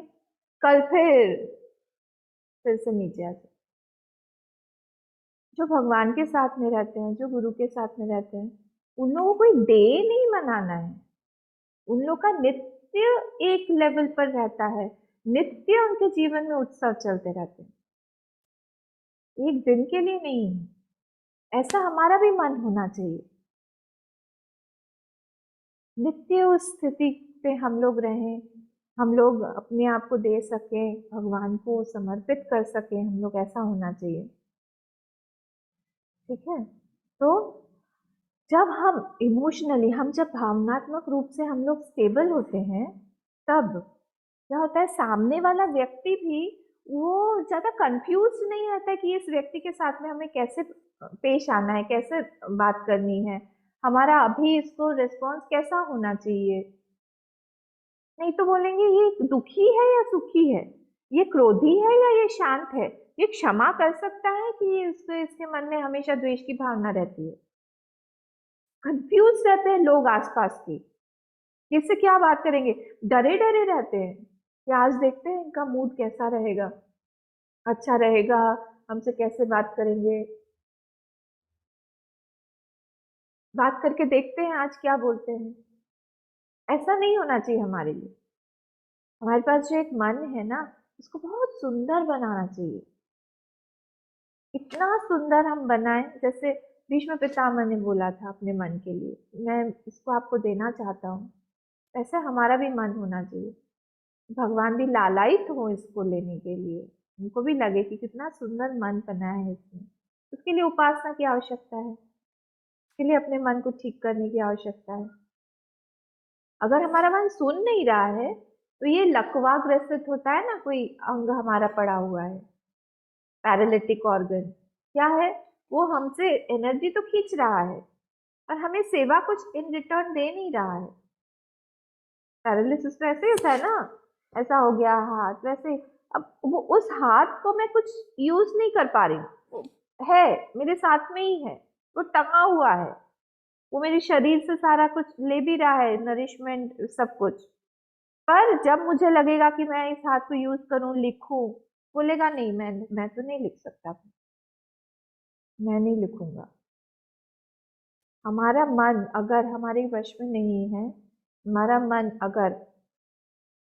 कल फिर से नीचे आ जाए। जो भगवान के साथ में रहते हैं, जो गुरु के साथ में रहते हैं, उन लोगों को कोई डे नहीं मनाना है। उन लोग का नित्य एक लेवल पर रहता है। नित्य उनके जीवन में उत्सव चलते रहते हैं, एक दिन के लिए नहीं। ऐसा हमारा भी मन होना चाहिए। नित्य उस स्थिति पे हम लोग रहें, हम लोग अपने आप को दे सकें, भगवान को समर्पित कर सकें, हम लोग ऐसा होना चाहिए। ठीक है। तो जब हम इमोशनली, हम जब भावनात्मक रूप से हम लोग स्टेबल होते हैं, तब क्या होता है, सामने वाला व्यक्ति भी वो ज्यादा कंफ्यूज नहीं रहता है कि इस व्यक्ति के साथ में हमें कैसे पेश आना है, कैसे बात करनी है, हमारा अभी इसको रिस्पॉन्स कैसा होना चाहिए। नहीं तो बोलेंगे ये दुखी है या सुखी है, ये क्रोधी है या ये शांत है, ये क्षमा कर सकता है कि इसके मन में हमेशा द्वेष की भावना रहती है। कंफ्यूज रहते हैं लोग आसपास की, किससे क्या बात करेंगे, डरे डरे रहते हैं कि आज देखते हैं इनका मूड कैसा रहेगा, अच्छा रहेगा, हमसे कैसे बात करेंगे, बात करके देखते हैं आज क्या बोलते हैं। ऐसा नहीं होना चाहिए हमारे लिए। हमारे पास जो एक मन है ना, उसको बहुत सुंदर बनाना चाहिए। इतना सुंदर हम बनाएं, जैसे भीष्म पितामह ने बोला था अपने मन के लिए, मैं इसको आपको देना चाहता हूँ। ऐसा हमारा भी मन होना चाहिए। भगवान भी लालायित हो इसको लेने के लिए, उनको भी लगे कि कितना सुंदर मन बना है इसमें। उसके लिए उपासना की आवश्यकता है, उसके लिए अपने मन को ठीक करने की आवश्यकता है। अगर हमारा मन सुन नहीं रहा है, तो ये लकवा ग्रसित होता है ना, कोई अंग हमारा पड़ा हुआ है, पैरालिटिक ऑर्गन, क्या है वो, हमसे एनर्जी तो खींच रहा है और हमें सेवा कुछ इन रिटर्न दे नहीं रहा है। पैरालिसिस तो ऐसे ही होता है ना, ऐसा हो गया हाथ वैसे। अब वो उस हाथ को मैं कुछ यूज नहीं कर पा रही हूँ, है मेरे साथ में ही है, वो टंगा हुआ है, वो मेरे शरीर से सारा कुछ ले भी रहा है, नरिशमेंट सब कुछ। पर जब मुझे लगेगा कि मैं इस हाथ को यूज करूं, लिखूं, बोलेगा नहीं, मैं तो नहीं लिख सकता, मैं नहीं लिखूंगा। हमारा मन अगर हमारे वश में नहीं है, हमारा मन अगर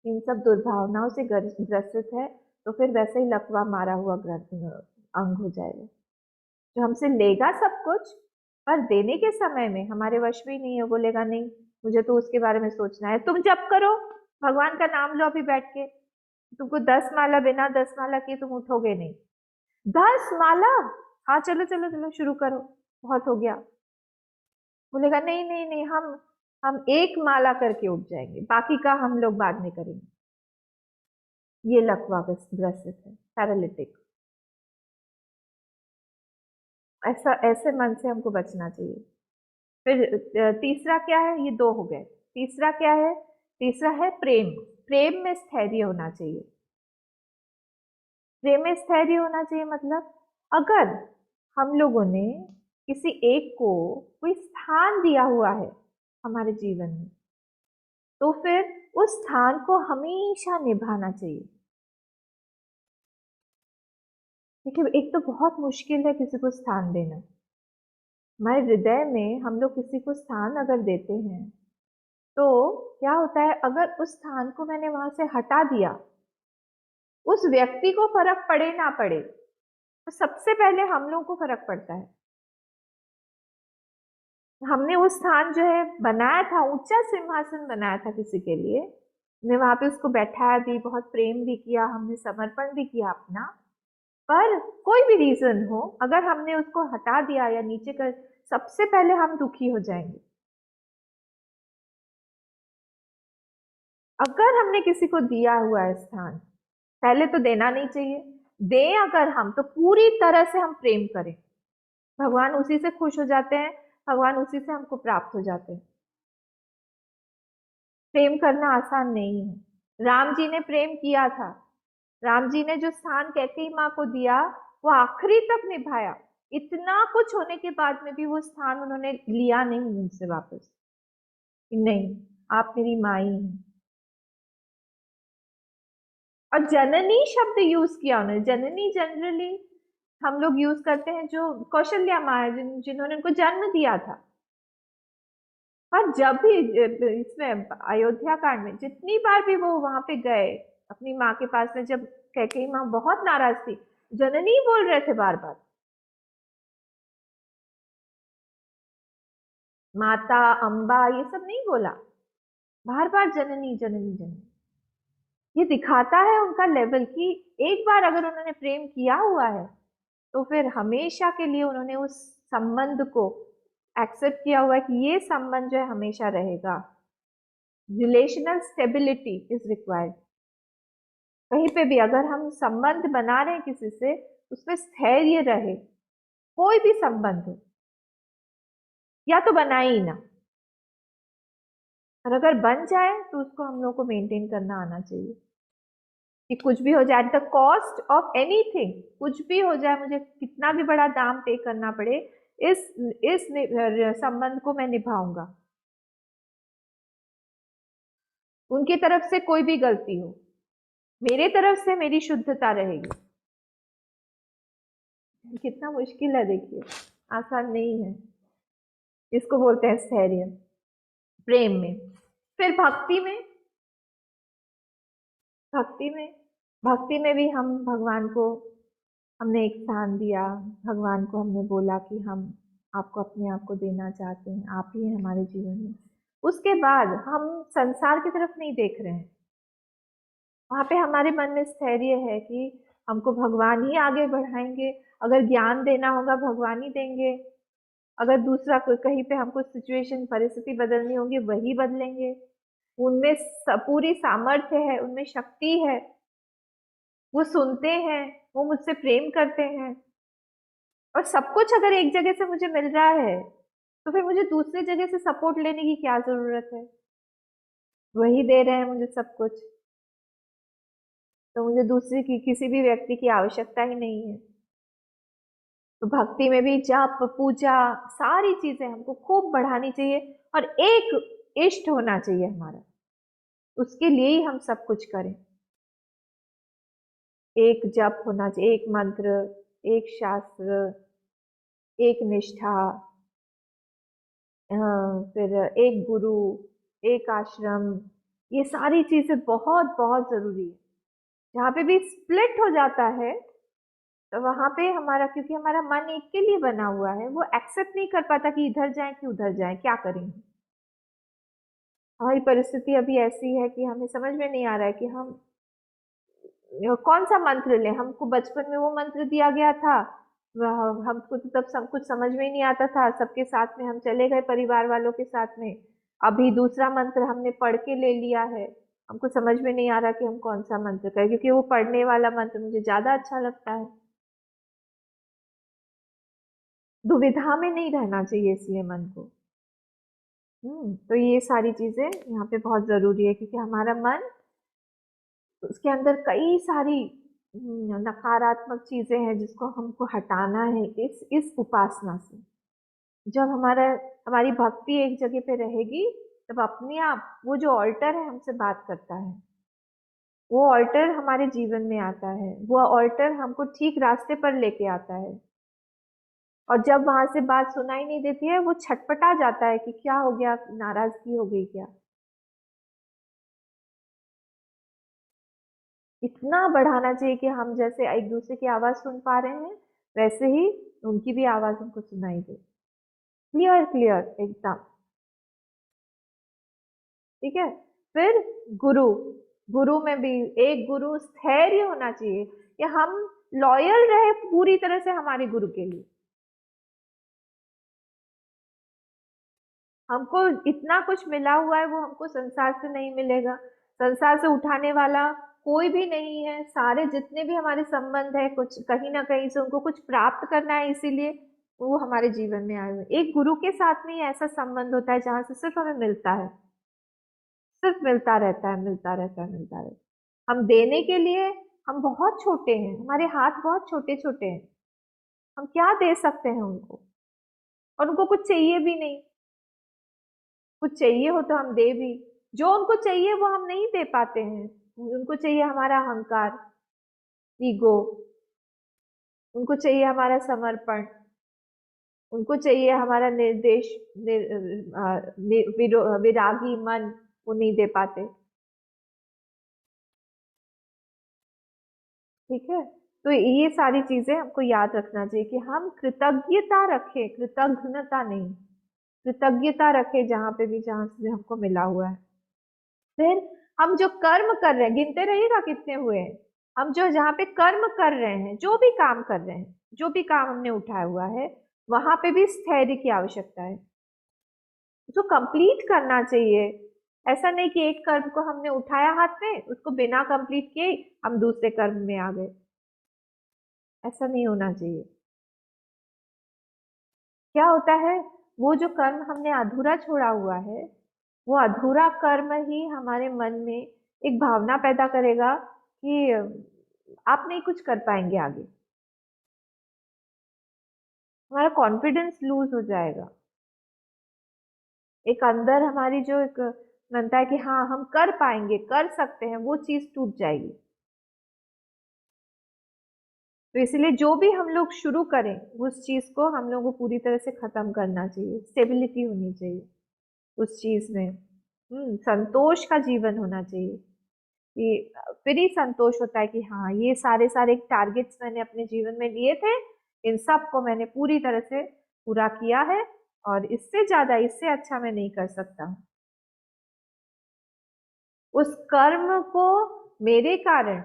इन सब दुर्भावनाओं से ग्रसित है, तो फिर वैसे ही लकवा मारा हुआ अंग हो जाएगा, जो हमसे लेगा सब कुछ, पर देने के समय में हमारे वश में ही नहीं है। बोलेगा नहीं, मुझे तो उसके बारे में सोचना है। तुम जप करो, भगवान का नाम लो अभी बैठ के, तुमको 10 माला, बिना 10 माला किए तुम उठोगे नहीं। 10 माला, हाँ चलो चलो चलो शुरू करो, बहुत हो गया। बोलेगा नहीं नहीं नहीं, हम एक माला करके उठ जाएंगे, बाकी का हम लोग बाद में करेंगे। ये लकवा ग्रसित है, पैरालिटिक। ऐसा, ऐसे मन से हमको बचना चाहिए। फिर तीसरा क्या है, ये दो हो गए। तीसरा क्या है, तीसरा है प्रेम। प्रेम में स्थैर्य होना चाहिए। प्रेम में स्थैर्य होना चाहिए मतलब, अगर हम लोगों ने किसी एक को कोई स्थान दिया हुआ है हमारे जीवन में, तो फिर उस स्थान को हमेशा निभाना चाहिए। देखिए, एक तो बहुत मुश्किल है किसी को स्थान देना। हमारे हृदय में हम लोग किसी को स्थान अगर देते हैं, तो क्या होता है, अगर उस स्थान को मैंने वहां से हटा दिया, उस व्यक्ति को फर्क पड़े ना पड़े, तो सबसे पहले हम लोगों को फर्क पड़ता है। हमने वो स्थान जो है बनाया था, ऊंचा सिंहासन बनाया था किसी के लिए, हमने वहां पे उसको बैठाया भी, बहुत प्रेम भी किया, हमने समर्पण भी किया अपना। पर कोई भी रीजन हो, अगर हमने उसको हटा दिया या नीचे कर, सबसे पहले हम दुखी हो जाएंगे। अगर हमने किसी को दिया हुआ है स्थान, पहले तो देना नहीं चाहिए। दे अगर हम, तो पूरी तरह से हम प्रेम करें, भगवान उसी से खुश हो जाते हैं, भगवान उसी से हमको प्राप्त हो जाते हैं। प्रेम करना आसान नहीं है। राम जी ने प्रेम किया था, राम जी ने जो स्थान कैकेयी माँ को दिया, वो आखिरी तक निभाया। इतना कुछ होने के बाद में भी वो स्थान उन्होंने लिया नहीं उनसे वापस, नहीं, आप मेरी माई हैं। और जननी शब्द यूज किया उन्होंने। जननी जनरली हम लोग यूज करते हैं जो कौशल्या माँ है, जिन्होंने उनको जन्म दिया था। पर जब भी इसमें अयोध्या कांड में जितनी बार भी वो वहां पे गए अपनी माँ के पास में, जब कैकेयी माँ बहुत नाराज थी, जननी बोल रहे थे बार बार। माता, अम्बा, ये सब नहीं बोला, बार बार जननी जननी जननी। ये दिखाता है उनका लेवल कि एक बार अगर उन्होंने प्रेम किया हुआ है तो फिर हमेशा के लिए उन्होंने उस संबंध को एक्सेप्ट किया हुआ है कि ये संबंध जो है हमेशा रहेगा। Relational stability is required. कहीं पे भी अगर हम संबंध बना रहे हैं किसी से, उसमें स्थैर्य रहे। कोई भी संबंध हो, या तो बनाए ही ना, और अगर बन जाए तो उसको हम लोग को मेंटेन करना आना चाहिए कि कुछ भी हो जाए, at the cost of anything, कुछ भी हो जाए, मुझे कितना भी बड़ा दाम पे करना पड़े, इस संबंध को मैं निभाऊंगा। उनकी तरफ से कोई भी गलती हो, मेरे तरफ से मेरी शुद्धता रहेगी। कितना मुश्किल है देखिए, आसान नहीं है। इसको बोलते हैं स्थैर्य प्रेम में। फिर भक्ति में, भक्ति में भक्ति में भी हम भगवान को, हमने एक स्थान दिया, भगवान को हमने बोला कि हम आपको अपने आप को देना चाहते हैं, आप ही हैं हमारे जीवन में। उसके बाद हम संसार की तरफ नहीं देख रहे हैं। वहां पे हमारे मन में स्थैर्य है कि हमको भगवान ही आगे बढ़ाएंगे। अगर ज्ञान देना होगा भगवान ही देंगे। अगर दूसरा कोई कहीं पे हमको सिचुएशन परिस्थिति बदलनी होगी वही बदलेंगे। उनमें पूरी सामर्थ्य है, उनमें शक्ति है। वो सुनते हैं, वो मुझसे प्रेम करते हैं। और सब कुछ अगर एक जगह से मुझे मिल रहा है तो फिर मुझे दूसरी जगह से सपोर्ट लेने की क्या जरूरत है। वही दे रहे हैं मुझे सब कुछ, तो मुझे दूसरी की किसी भी व्यक्ति की आवश्यकता ही नहीं है। तो भक्ति में भी जप, पूजा, सारी चीजें हमको खूब बढ़ानी चाहिए। और एक इष्ट होना चाहिए हमारा, उसके लिए ही हम सब कुछ करें। एक जप होना चाहिए, एक मंत्र, एक शास्त्र, एक निष्ठा, फिर एक गुरु, एक आश्रम। ये सारी चीजें बहुत बहुत जरूरी है। जहाँ पे भी स्प्लिट हो जाता है तो वहां पे हमारा, क्योंकि हमारा मन एक के लिए बना हुआ है, वो एक्सेप्ट नहीं कर पाता कि इधर जाए कि उधर जाए, क्या करें। हमारी परिस्थिति अभी ऐसी है कि हमें समझ में नहीं आ रहा है कि हम कौन सा मंत्र लें। हमको बचपन में वो मंत्र दिया गया था, हमको तो तब सब कुछ समझ में ही नहीं आता था, सबके साथ में हम चले गए परिवार वालों के साथ में। अभी दूसरा मंत्र हमने पढ़ के ले लिया है, हमको समझ में नहीं आ रहा कि हम कौन सा मंत्र करें, क्योंकि वो पढ़ने वाला मंत्र मुझे ज्यादा अच्छा लगता है। दुविधा में नहीं रहना चाहिए इसलिए मन को। तो ये सारी चीजें यहाँ पे बहुत जरूरी है, क्योंकि हमारा मन, उसके अंदर कई सारी नकारात्मक चीजें हैं जिसको हमको हटाना है इस उपासना से। जब हमारी भक्ति एक जगह पे रहेगी, तब अपने आप वो जो ऑल्टर है हमसे बात करता है। वो ऑल्टर हमारे जीवन में आता है, वो ऑल्टर हमको ठीक रास्ते पर लेके आता है। और जब वहां से बात सुनाई नहीं देती है, वो छटपटा जाता है कि क्या हो गया, नाराजगी हो गई क्या। इतना बढ़ाना चाहिए कि हम जैसे एक दूसरे की आवाज सुन पा रहे हैं, वैसे ही उनकी भी आवाज हमको सुनाई दे, क्लियर क्लियर एकदम। ठीक है। फिर गुरु, गुरु में भी एक गुरु स्थैर्य होना चाहिए कि हम लॉयल रहे पूरी तरह से हमारे गुरु के लिए। हमको इतना कुछ मिला हुआ है, वो हमको संसार से नहीं मिलेगा। संसार से उठाने वाला कोई भी नहीं है। सारे जितने भी हमारे संबंध है, कुछ कहीं ना कहीं से उनको कुछ प्राप्त करना है, इसीलिए वो हमारे जीवन में आए हुए। एक गुरु के साथ में ही ऐसा संबंध होता है जहां से सिर्फ हमें मिलता है, सिर्फ मिलता रहता है, मिलता रहता है, मिलता रहता है। हम देने के लिए, हम बहुत छोटे हैं, हमारे हाथ बहुत छोटे छोटे हैं। हम क्या दे सकते हैं उनको, और उनको कुछ चाहिए भी नहीं। कुछ चाहिए हो तो हम दे भी, जो उनको चाहिए वो हम नहीं दे पाते हैं। उनको चाहिए हमारा अहंकार, ईगो, उनको चाहिए हमारा समर्पण, उनको चाहिए हमारा निर्देश, विरागी मन, वो नहीं दे पाते। ठीक है, तो ये सारी चीजें हमको याद रखना चाहिए कि हम कृतज्ञता रखें, कृतज्ञता नहीं, कृतज्ञता रखें जहां पे भी, जहां से हमको मिला हुआ है। फिर हम जो कर्म कर रहे हैं, गिनते रहिएगा कितने हुए हैं। हम जो जहाँ पे कर्म कर रहे हैं, जो भी काम कर रहे हैं, जो भी काम हमने उठाया हुआ है, वहां पे भी स्थैर्य की आवश्यकता है। उसको कंप्लीट करना चाहिए। ऐसा नहीं कि एक कर्म को हमने उठाया हाथ में, उसको बिना कंप्लीट किए हम दूसरे कर्म में आ गए। ऐसा नहीं होना चाहिए। क्या होता है, वो जो कर्म हमने अधूरा छोड़ा हुआ है, वो अधूरा कर्म ही हमारे मन में एक भावना पैदा करेगा कि आप नहीं कुछ कर पाएंगे आगे। हमारा कॉन्फिडेंस लूज हो जाएगा। एक अंदर हमारी जो एक बनता है कि हाँ हम कर पाएंगे, कर सकते हैं, वो चीज टूट जाएगी। तो इसलिए जो भी हम लोग शुरू करें, उस चीज को हम लोगों को पूरी तरह से खत्म करना चाहिए। स्टेबिलिटी होनी चाहिए उस चीज में। संतोष का जीवन होना चाहिए कि फिर ही संतोष होता है कि हाँ ये सारे सारे टारगेट्स मैंने अपने जीवन में लिए थे, इन सब को मैंने पूरी तरह से पूरा किया है, और इससे ज्यादा, इससे अच्छा मैं नहीं कर सकता हूँ। उस कर्म को मेरे कारण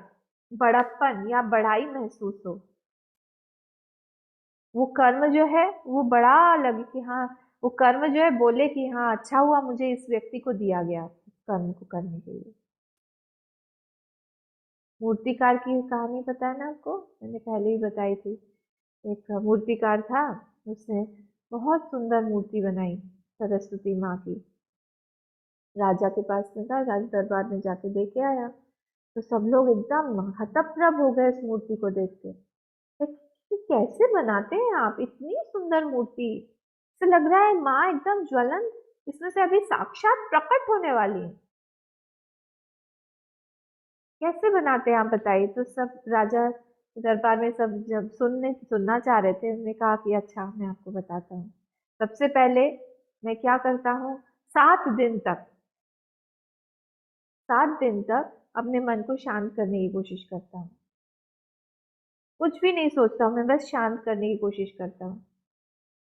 बड़प्पन या बड़ाई महसूस हो, वो कर्म जो है वो बड़ा लगे कि हाँ, वो कर्म जो है बोले कि हाँ अच्छा हुआ मुझे इस व्यक्ति को दिया गया इस कर्म को करने के लिए। मूर्तिकार की कहानी पता है ना आपको, मैंने पहले ही बताई थी। एक मूर्तिकार था, उसने बहुत सुंदर मूर्ति बनाई सरस्वती माँ की। राजा के पास में था, राज दरबार में जाके लेके आया, तो सब लोग एकदम हतप्रभ हो गए इस मूर्ति को देख के। कि कैसे बनाते हैं आप इतनी सुंदर मूर्ति, ऐसा लग रहा है माँ एकदम ज्वलन इसमें से अभी साक्षात प्रकट होने वाली है। कैसे बनाते हैं आप बताइए। तो सब राजा के दरबार में सब जब सुनना चाह रहे थे, उन्होंने कहा कि अच्छा मैं आपको बताता हूँ। सबसे पहले मैं क्या करता हूँ, 7 दिन तक, 7 दिन तक अपने मन को शांत करने की कोशिश करता हूँ। कुछ भी नहीं सोचता हूँ, मैं बस शांत करने की कोशिश करता हूँ।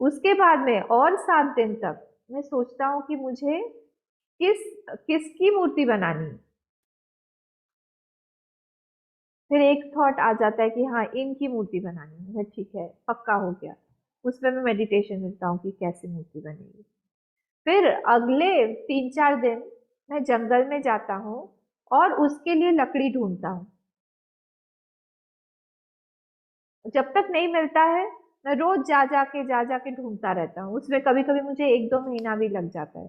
उसके बाद में और 7 दिन तक मैं सोचता हूँ कि मुझे किस किसकी मूर्ति बनानी है। फिर एक थॉट आ जाता है कि हाँ इनकी मूर्ति बनानी है, ठीक है पक्का हो गया। उसमें मैं मेडिटेशन करता हूँ कि कैसे मूर्ति बनेगी। फिर अगले 3-4 दिन मैं जंगल में जाता हूँ और उसके लिए लकड़ी ढूंढता हूँ। जब तक नहीं मिलता है, मैं रोज जा जाके ढूंढता रहता हूँ। उसमें कभी कभी मुझे 1-2 महीना भी लग जाता है।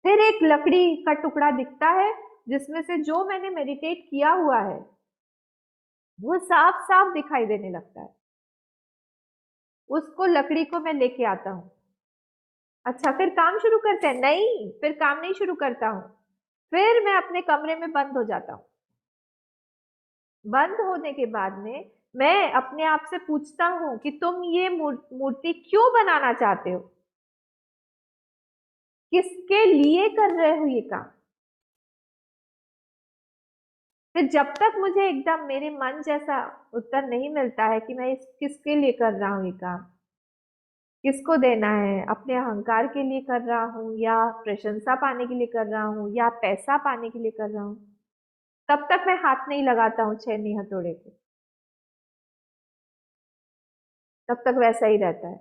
फिर एक लकड़ी का टुकड़ा दिखता है जिसमें से जो मैंने मेडिटेट किया हुआ है वो साफ साफ दिखाई देने लगता है। उसको लकड़ी को मैं लेके आता हूँ। अच्छा फिर काम शुरू करते हैं? नहीं, फिर काम नहीं शुरू करता हूँ। फिर मैं अपने कमरे में बंद हो जाता हूँ। बंद होने के बाद में मैं अपने आप से पूछता हूँ कि तुम ये मूर्ति क्यों बनाना चाहते हो, किसके लिए कर रहे हो ये काम। फिर जब तक मुझे एकदम मेरे मन जैसा उत्तर नहीं मिलता है कि मैं इस किसके लिए कर रहा हूँ ये काम, किसको देना है, अपने अहंकार के लिए कर रहा हूँ या प्रशंसा पाने के लिए कर रहा हूँ या पैसा पाने के लिए कर रहा हूँ, तब तक मैं हाथ नहीं लगाता हूँ छेनी हथौड़े को। तब तक वैसा ही रहता है।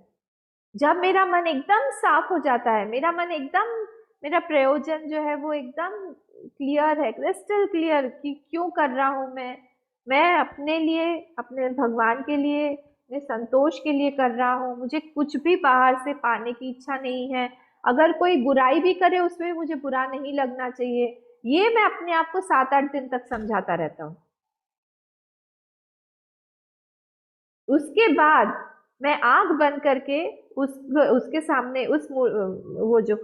जब मेरा मन एकदम साफ हो जाता है, मेरा मन एकदम, मेरा प्रयोजन जो है वो एकदम क्लियर है, क्रिस्टल क्लियर कि क्यों कर रहा हूं मैं अपने लिए, अपने भगवान के लिए, मैं संतोष के लिए कर रहा हूँ। मुझे कुछ भी बाहर से पाने की इच्छा नहीं है। अगर कोई बुराई भी करे उसमें मुझे बुरा नहीं लगना चाहिए। ये मैं अपने आप को 7-8 दिन तक समझाता रहता हूँ। उसके बाद मैं आंख बंद करके उस उसके सामने वो जो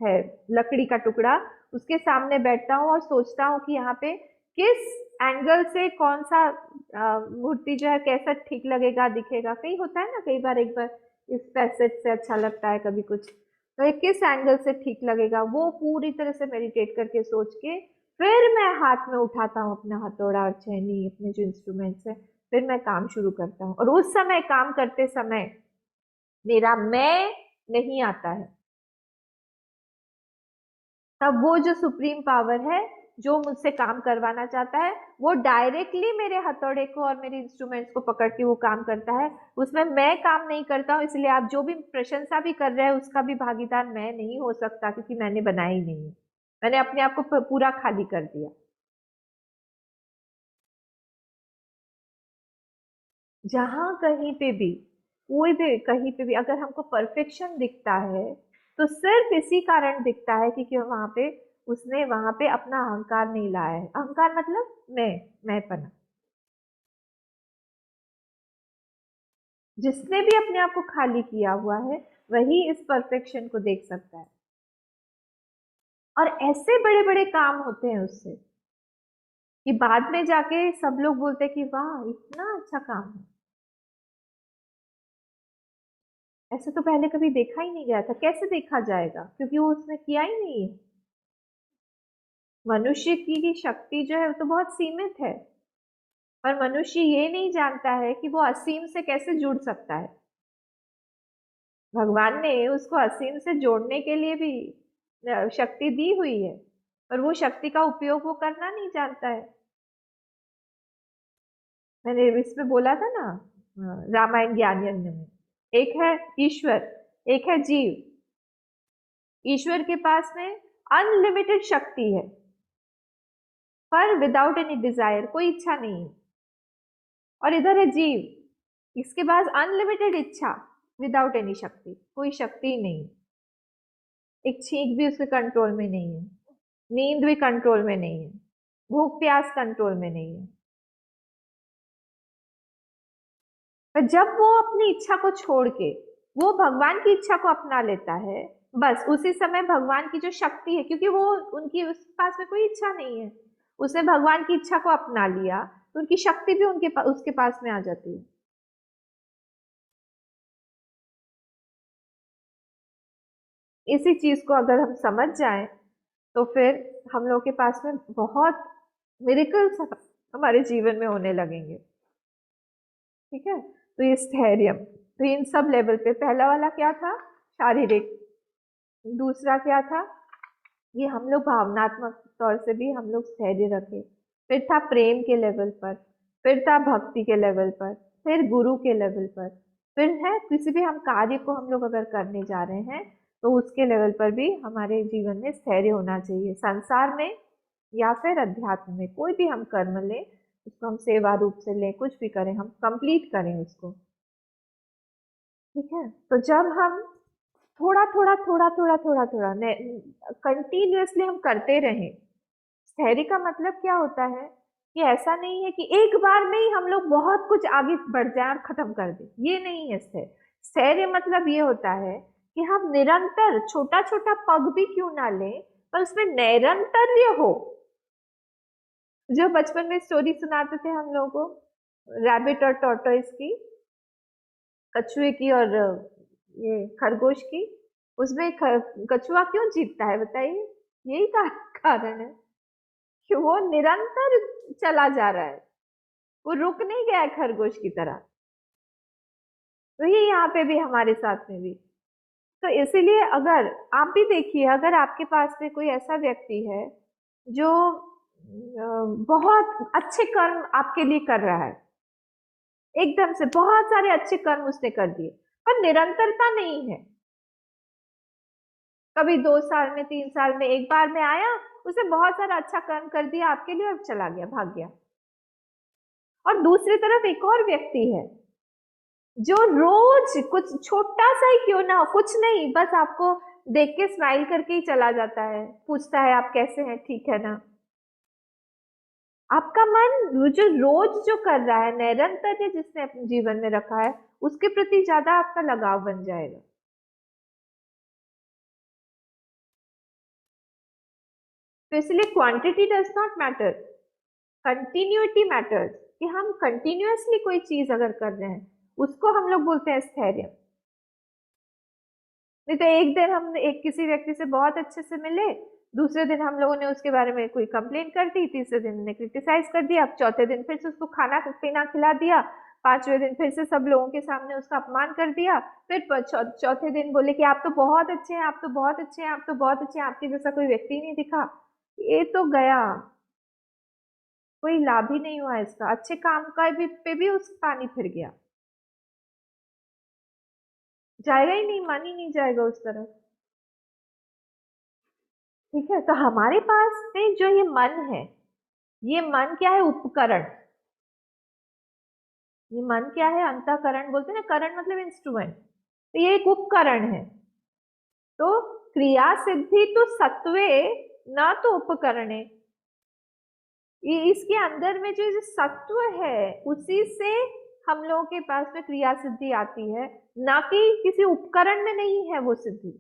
है लकड़ी का टुकड़ा, उसके सामने बैठता हूँ और सोचता हूँ कि यहाँ पे किस एंगल से कौन सा मूर्ति जो है कैसा ठीक लगेगा, दिखेगा। कहीं होता है ना, कई बार एक बार इस फैसेट से अच्छा लगता है, कभी कुछ, तो ये किस एंगल से ठीक लगेगा, वो पूरी तरह से मेडिटेट करके सोच के फिर मैं हाथ में उठाता हूँ अपना हथौड़ा और छेनी, अपने जो इंस्ट्रूमेंट्स है, फिर मैं काम शुरू करता हूँ। और उस समय काम करते समय मेरा मैं नहीं आता है। तब वो जो सुप्रीम पावर है जो मुझसे काम करवाना चाहता है, वो डायरेक्टली मेरे हथौड़े को और मेरे इंस्ट्रूमेंट्स को पकड़ के वो काम करता है। उसमें मैं काम नहीं करता हूँ, इसलिए आप जो भी प्रशंसा भी कर रहे हैं उसका भी भागीदार मैं नहीं हो सकता, क्योंकि मैंने बनाया ही नहीं है। मैंने अपने आप को पूरा खाली कर दिया। जहां कहीं पे भी, कोई भी कहीं पे भी अगर हमको परफेक्शन दिखता है, तो सिर्फ इसी कारण दिखता है कि वहां पे उसने वहां पे अपना अहंकार नहीं लाया है। अहंकार मतलब मैंपना। जिसने भी अपने आप को खाली किया हुआ है वही इस परफेक्शन को देख सकता है। और ऐसे बड़े बड़े काम होते हैं उससे कि बाद में जाके सब लोग बोलते हैं कि वाह इतना अच्छा काम है। ऐसे तो पहले कभी देखा ही नहीं गया था, कैसे देखा जाएगा, क्योंकि वो उसने किया ही नहीं है। मनुष्य की शक्ति जो है वो तो बहुत सीमित है। पर मनुष्य ये नहीं जानता है कि वो असीम से कैसे जुड़ सकता है। भगवान ने उसको असीम से जोड़ने के लिए भी शक्ति दी हुई है, पर वो शक्ति का उपयोग वो करना नहीं जानता है। मैंने इसमें बोला था ना, रामायण ज्ञान यज्ञ में, एक है ईश्वर, एक है जीव। ईश्वर के पास में अनलिमिटेड शक्ति है, पर विदाउट एनी डिजायर, कोई इच्छा नहीं है। और इधर है जीव, इसके पास अनलिमिटेड इच्छा, विदाउट एनी शक्ति, कोई शक्ति ही नहीं। एक छींक भी उसके कंट्रोल में नहीं है, नींद भी कंट्रोल में नहीं है, भूख प्यास कंट्रोल में नहीं है। पर जब वो अपनी इच्छा को छोड़ के वो भगवान की इच्छा को अपना लेता है, बस उसी समय भगवान की जो शक्ति है, क्योंकि वो उनकी उस पास में कोई इच्छा नहीं है, उसने भगवान की इच्छा को अपना लिया, तो उनकी शक्ति भी उसके पास में आ जाती है। इसी चीज को अगर हम समझ जाएं, तो फिर हम लोग के पास में बहुत मिरेकल्स हमारे जीवन में होने लगेंगे। ठीक है, तो ये स्थैर्य, तो इन सब लेवल पे पहला वाला क्या था, शारीरिक। दूसरा क्या था, ये हम लोग भावनात्मक तौर से भी हम लोग स्थैर्य रखे। फिर था प्रेम के लेवल पर, फिर था भक्ति के लेवल पर, फिर गुरु के लेवल पर, फिर है किसी भी हम कार्य को हम लोग अगर करने जा रहे हैं तो उसके लेवल पर भी हमारे जीवन में स्थैर्य होना चाहिए। संसार में या फिर अध्यात्म में कोई भी हम कर्म लें, उसको हम सेवा रूप से लें, कुछ भी करें, हम कंप्लीट करें उसको। ठीक है, तो जब हम थोड़ा थोड़ा थोड़ा थोड़ा थोड़ा थोड़ा कंटिन्यूअसली हम करते रहें, स्थैर्य का मतलब क्या होता है कि ऐसा नहीं है कि एक बार में ही हम लोग बहुत कुछ आगे बढ़ जाए और खत्म कर दें, ये नहीं है स्थैर्य। स्थैर्य मतलब ये होता है कि हम निरंतर छोटा छोटा पग भी क्यों ना लें, पर उसमें निरंतर्य हो। जो बचपन में स्टोरी सुनाते थे हम लोगों को, रैबिट और टॉर्टोइस की, कछुए की और ये खरगोश की, उसमें कछुआ क्यों जीतता है बताइए? यही कारण है कि वो निरंतर चला जा रहा है, वो रुक नहीं गया है खरगोश की तरह। तो ये यहाँ पे भी हमारे साथ में भी, तो इसीलिए अगर आप भी देखिए, अगर आपके पास में कोई ऐसा व्यक्ति है जो बहुत अच्छे कर्म आपके लिए कर रहा है, एकदम से बहुत सारे अच्छे कर्म उसने कर दिए, पर निरंतरता नहीं है। कभी 2 साल में, 3 साल में एक बार में आया, उसने बहुत सारा अच्छा कर्म कर दिया आपके लिए और चला गया, भाग गया। और दूसरी तरफ एक और व्यक्ति है जो रोज कुछ छोटा सा ही क्यों ना हो, कुछ नहीं, बस आपको देख के स्माइल करके ही चला जाता है, पूछता है आप कैसे हैं, ठीक है ना। आपका मन वो जो रोज जो कर रहा है, निरंतर जिसने अपने जीवन में रखा है, उसके प्रति ज्यादा आपका लगाव बन जाएगा। तो इसलिए quantity does not matter, continuity matters. कि हम कंटिन्यूअसली कोई चीज अगर कर रहे हैं, उसको हम लोग बोलते हैं स्थैर्य। नहीं तो एक दिन हम एक किसी व्यक्ति से बहुत अच्छे से मिले, दूसरे दिन हम लोगों ने उसके बारे में कोई कंप्लेंट कर दी, तीसरे दिन ने क्रिटिसाइज कर दिया, अब चौथे दिन फिर से उसको खाना पीना खिला दिया, पांचवें दिन फिर से सब लोगों के सामने उसका अपमान कर दिया, फिर चौथे दिन बोले कि आप तो बहुत अच्छे हैं, आप तो बहुत अच्छे हैं, आप तो बहुत अच्छे हैं, आपके जैसा कोई व्यक्ति नहीं दिखा। ये तो गया, कोई लाभ ही नहीं हुआ इसका, अच्छे काम का भी पे भी उस पानी फिर गया, जाएगा ही नहीं, मन ही नहीं जाएगा उस तरफ। ठीक है, तो हमारे पास में जो ये मन है, ये मन क्या है? उपकरण। ये मन क्या है? अंतःकरण बोलते हैं ना, करण मतलब इंस्ट्रूमेंट। तो ये एक उपकरण है। तो क्रिया सिद्धि तो सत्वे, ना तो उपकरणे। ये इसके अंदर में जो सत्व है, उसी से हम लोगों के पास में क्रिया सिद्धि आती है, ना कि किसी उपकरण में नहीं है वो सिद्धि।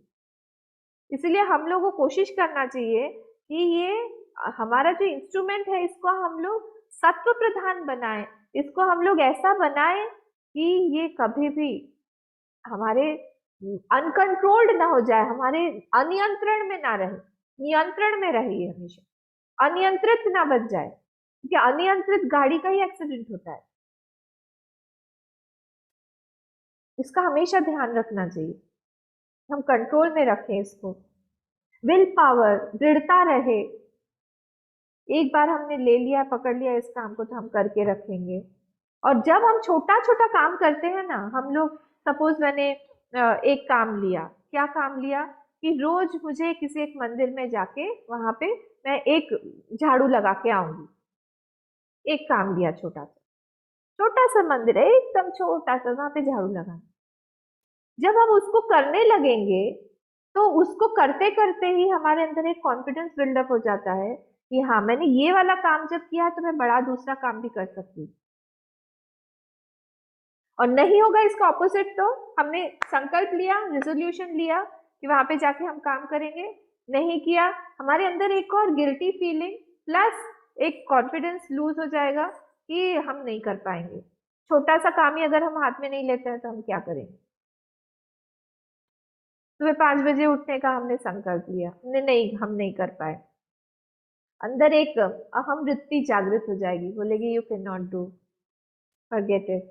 इसलिए हम लोगों को कोशिश करना चाहिए कि ये हमारा जो इंस्ट्रूमेंट है, इसको हम लोग सत्व प्रधान बनाएं, इसको हम लोग ऐसा बनाएं कि ये कभी भी हमारे अनकंट्रोल्ड ना हो जाए, हमारे अनियंत्रण में ना रहे, नियंत्रण में रहे ये हमेशा, अनियंत्रित ना बन जाए, क्योंकि अनियंत्रित गाड़ी का ही एक्सीडेंट होता है। इसका हमेशा ध्यान रखना चाहिए, हम कंट्रोल में रखें इसको। विल पावर, दृढ़ता रहे। एक बार हमने ले लिया, पकड़ लिया इस काम को, तो हम करके रखेंगे। और जब हम छोटा छोटा काम करते हैं ना, हम लोग, सपोज मैंने एक काम लिया, क्या काम लिया कि रोज मुझे किसी एक मंदिर में जाके वहां पे मैं एक झाड़ू लगा के आऊंगी। एक काम लिया छोटा सा, छोटा सा मंदिर है एकदम छोटा सा, वहां पे झाड़ू लगाना। जब हम उसको करने लगेंगे, तो उसको करते करते ही हमारे अंदर एक कॉन्फिडेंस बिल्डअप हो जाता है कि हाँ, मैंने ये वाला काम जब किया है, तो मैं बड़ा दूसरा काम भी कर सकती हूँ। और नहीं होगा इसका ऑपोजिट, तो हमने संकल्प लिया, रेजोल्यूशन लिया कि वहां पे जाके हम काम करेंगे, नहीं किया, हमारे अंदर एक और गिल्टी फीलिंग प्लस एक कॉन्फिडेंस लूज हो जाएगा कि हम नहीं कर पाएंगे। छोटा सा काम ही अगर हम हाथ में नहीं लेते हैं, तो हम क्या करेंगे? सुबह 5 बजे उठने का हमने संकल्प लिया, हमने नहीं, हम नहीं कर पाए, अंदर एक अहम वृत्ति जागृत हो जाएगी, बोलेगी you can not do, forget it,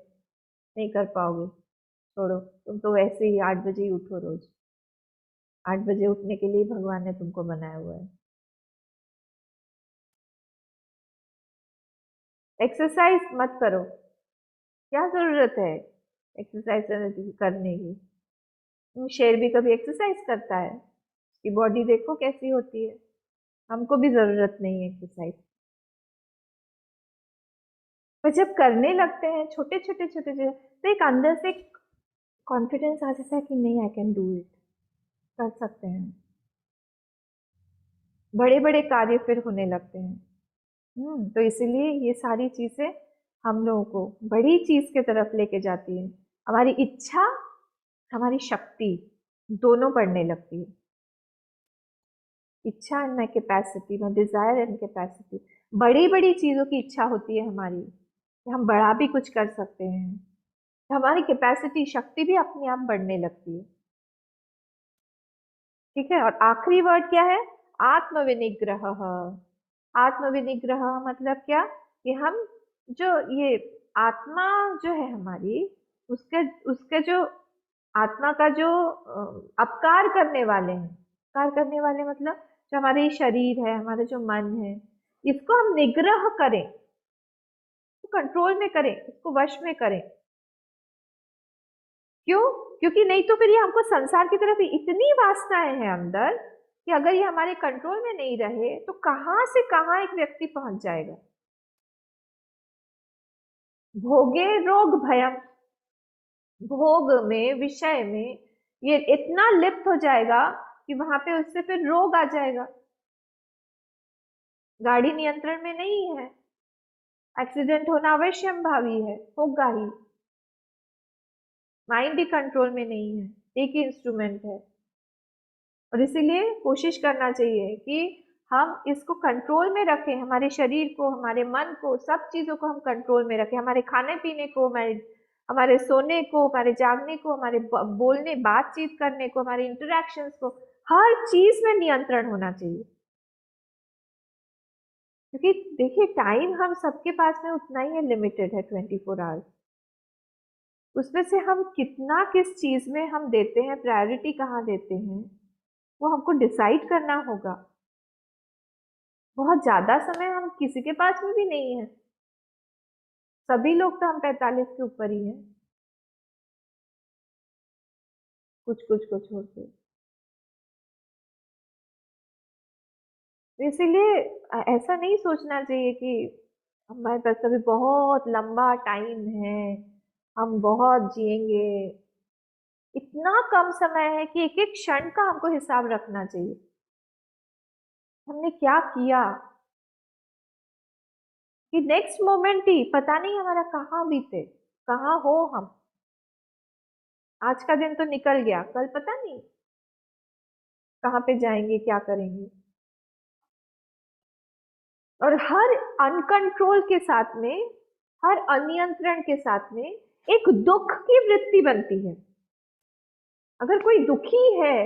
नहीं कर पाओगे, छोड़ो, तुम तो वैसे ही 8 बजे ही उठो रोज, 8 बजे उठने के लिए भगवान ने तुमको बनाया हुआ है। एक्सरसाइज मत करो, क्या जरूरत है एक्सरसाइज करने की? शेर भी कभी एक्सरसाइज करता है? उसकी बॉडी देखो कैसी होती है। हमको भी जरूरत नहीं है एक्सरसाइज। पर जब करने लगते हैं छोटे छोटे छोटे छोटे, तो एक अंदर से कॉन्फिडेंस आ जाता है कि नहीं, आई कैन डू इट, कर सकते हैं। बड़े बड़े कार्य फिर होने लगते हैं। तो इसीलिए ये सारी चीजें हम लोगों को बड़ी चीज की तरफ लेके जाती है। हमारी इच्छा, हमारी शक्ति दोनों बढ़ने लगती है। इच्छा and my capacity, my desire and capacity. बड़ी बड़ी चीजों की इच्छा होती है हमारी कि हम बड़ा भी कुछ कर सकते हैं, तो हमारी कैपेसिटी, शक्ति भी अपने आप बढ़ने लगती है। ठीक है, और आखिरी वर्ड क्या है? आत्मविनिग्रह। आत्मविनिग्रह मतलब क्या? कि हम जो ये आत्मा जो है हमारी, उसके उसके जो आत्मा का जो अपकार करने वाले हैं, अपकार करने वाले मतलब जो हमारे शरीर है, हमारे जो मन है, इसको हम निग्रह करें, कंट्रोल में करें, इसको वश में करें। क्यों? क्योंकि नहीं तो फिर ये हमको संसार की तरफ इतनी वासनाएं हैं अंदर, कि अगर ये हमारे कंट्रोल में नहीं रहे, तो कहां से कहां एक व्यक्ति पहुंच जाएगा। भोगे रोग भयम, भोग में, विषय में ये इतना लिप्त हो जाएगा कि वहां पे उससे फिर रोग आ जाएगा। गाड़ी नियंत्रण में नहीं है, एक्सीडेंट होना अवश्य भावी है, होगा ही। माइंड भी कंट्रोल में नहीं है, एक ही इंस्ट्रूमेंट है। और इसीलिए कोशिश करना चाहिए कि हम इसको कंट्रोल में रखें, हमारे शरीर को, हमारे मन को, सब चीजों को हम कंट्रोल में रखें, हमारे खाने पीने को, हमारे हमारे सोने को, हमारे जागने को, हमारे बोलने बातचीत करने को, हमारे इंटरेक्शंस को, हर चीज में नियंत्रण होना चाहिए। क्योंकि देखिए, टाइम हम सबके पास में उतना ही है, लिमिटेड है, 24 आवर्स। उसमें से हम कितना किस चीज में हम देते हैं, प्रायोरिटी कहाँ देते हैं, वो हमको डिसाइड करना होगा। बहुत ज्यादा समय हम किसी के पास में भी नहीं है, सभी लोग तो हम 45 के ऊपर ही हैं, कुछ कुछ को छोड़ के। तो इसीलिए ऐसा नहीं सोचना चाहिए कि हमारे पास अभी बहुत लंबा टाइम है, हम बहुत जिएंगे। इतना कम समय है कि एक एक क्षण का हमको हिसाब रखना चाहिए, हमने क्या किया, कि नेक्स्ट मोमेंट ही पता नहीं हमारा कहाँ बीते, कहाँ हो हम। आज का दिन तो निकल गया, कल पता नहीं कहाँ पे जाएंगे, क्या करेंगे। और हर अनकंट्रोल के साथ में, हर अनियंत्रण के साथ में एक दुख की वृत्ति बनती है। अगर कोई दुखी है,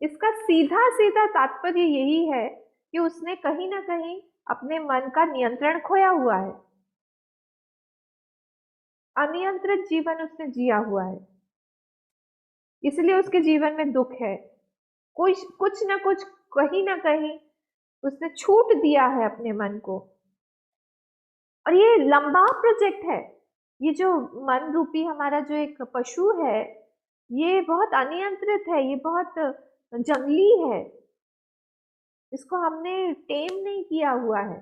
इसका सीधा सीधा तात्पर्य यही है कि उसने कहीं ना कहीं अपने मन का नियंत्रण खोया हुआ है, अनियंत्रित जीवन उसने जिया हुआ है, इसलिए उसके जीवन में दुख है। कोई कुछ ना कुछ, कहीं ना कहीं उसने छूट दिया है अपने मन को। और ये लंबा प्रोजेक्ट है, ये जो मन रूपी हमारा जो एक पशु है, ये बहुत अनियंत्रित है, ये बहुत जंगली है, इसको हमने टेम नहीं किया हुआ है,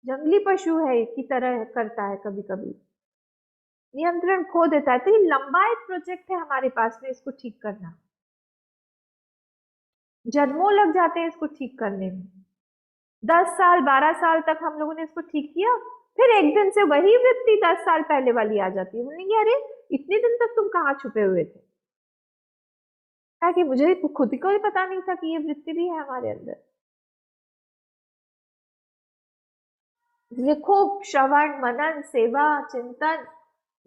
जंगली पशु है की तरह करता है, कभी कभी नियंत्रण खो देता है। तो ये लंबा एक प्रोजेक्ट है हमारे पास में, इसको ठीक करना, जन्मों लग जाते हैं इसको ठीक करने में। 10 साल 12 साल तक हम लोगों ने इसको ठीक किया, फिर एक दिन से वही वृत्ति 10 साल पहले वाली आ जाती है, बोलेंगे अरे इतने दिन तक तुम कहाँ छुपे हुए थे। ताकि मुझे खुद को ही पता नहीं था कि ये वृत्ति भी है हमारे अंदर। इसलिए खूब श्रवण मनन सेवा चिंतन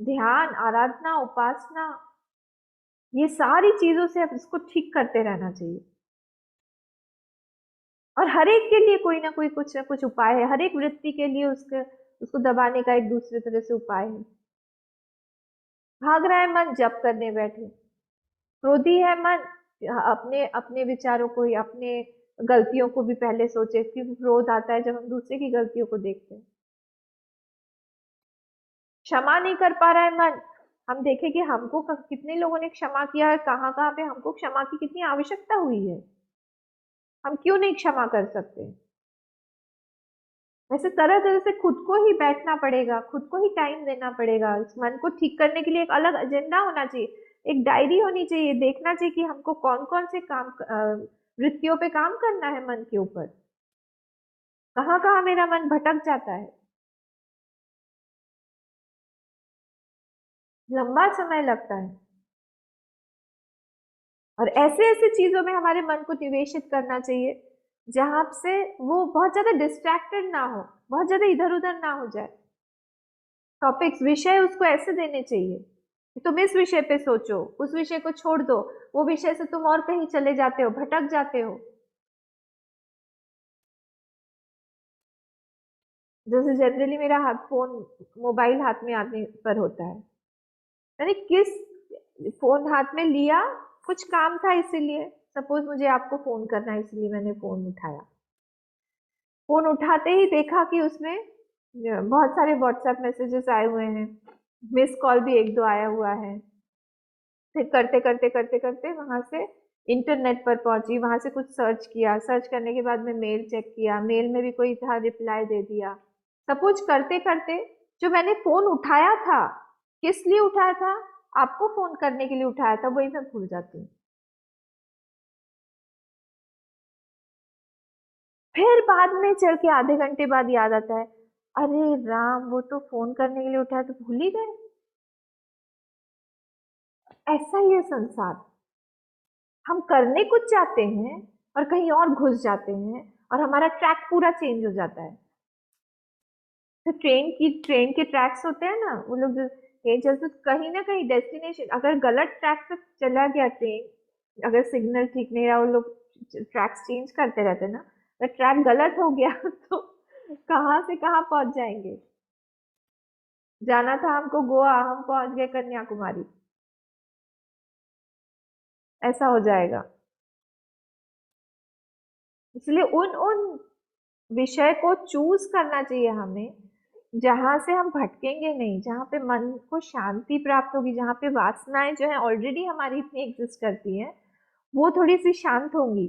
ध्यान आराधना उपासना, ये सारी चीजों से अब इसको ठीक करते रहना चाहिए। और हर एक के लिए कोई ना कोई कुछ ना कुछ उपाय है, हर एक वृत्ति के लिए उसके उसको दबाने का एक दूसरे तरह से उपाय है। भाग रहा है मन, जप करने बैठे। क्रोधी है मन, अपने अपने विचारों को ही, अपने गलतियों को भी पहले सोचे, क्योंकि क्रोध आता है जब हम दूसरे की गलतियों को देखते हैं। क्षमा नहीं कर पा रहा है मन, हम देखें कि हमको कितने लोगों ने क्षमा किया है, कहाँ कहाँ पे हमको क्षमा की कितनी आवश्यकता हुई है, हम क्यों नहीं क्षमा कर सकते। वैसे तरह तरह से खुद को ही बैठना पड़ेगा, खुद को ही टाइम देना पड़ेगा, इस मन को ठीक करने के लिए एक अलग एजेंडा होना चाहिए, एक डायरी होनी चाहिए, देखना चाहिए कि हमको कौन कौन से काम वृत्तियों पे काम करना है, मन के ऊपर कहाँ कहाँ मेरा मन भटक जाता है। लंबा समय लगता है, और ऐसे ऐसे चीजों में हमारे मन को निवेशित करना चाहिए जहां से वो बहुत ज्यादा डिस्ट्रैक्टेड ना हो, बहुत ज्यादा इधर उधर ना हो जाए। टॉपिक्स विषय उसको ऐसे देने चाहिए कि तुम इस विषय पे सोचो, उस विषय को छोड़ दो, वो विषय से तुम और कहीं चले जाते हो, भटक जाते हो। जैसे जनरली मेरा हाथ फोन, मोबाइल हाथ में आने पर होता है, मैंने किस फोन हाथ में लिया, कुछ काम था इसीलिए, सपोज मुझे आपको फोन करना है इसलिए मैंने फोन उठाया, फोन उठाते ही देखा कि उसमें बहुत सारे व्हाट्सएप मैसेजेस आए हुए हैं, मिस कॉल भी एक दो आया हुआ है। फिर करते करते करते करते वहां से इंटरनेट पर पहुंची, वहां से कुछ सर्च किया, सर्च करने के बाद में मेल चेक किया, मेल में भी कोई था, रिप्लाई दे दिया। सब कुछ करते करते जो मैंने फोन उठाया था, किस लिए उठाया था, आपको फोन करने के लिए उठाया था, वही मैं भूल जाती हूँ। फिर बाद में चल के आधे घंटे बाद याद आता है, अरे राम, वो तो फोन करने के लिए उठाया तो भूल ही गए। ऐसा ही है संसार। हम करने कुछ चाहते हैं और कहीं और घुस जाते हैं, और हमारा ट्रैक पूरा चेंज हो जाता है। तो ट्रेन के ट्रैक्स होते हैं ना, वो लोग जो कहीं चलते तो कहीं ना कहीं डेस्टिनेशन, अगर गलत ट्रैक पे चला गया ट्रेन, अगर सिग्नल ठीक नहीं रहा, वो लोग ट्रैक्स चेंज करते रहते हैं ना, अगर ट्रैक गलत हो गया तो कहाँ से कहाँ पहुंच जाएंगे। जाना था हमको गोवा, हम पहुंच गए कन्याकुमारी। ऐसा हो जाएगा। इसलिए उन उन विषय को चूज करना चाहिए हमें, जहां से हम भटकेंगे नहीं, जहां पे मन को शांति प्राप्त होगी, जहां पे वासनाएं जो है ऑलरेडी हमारी इतनी एग्जिस्ट करती हैं, वो थोड़ी सी शांत होंगी।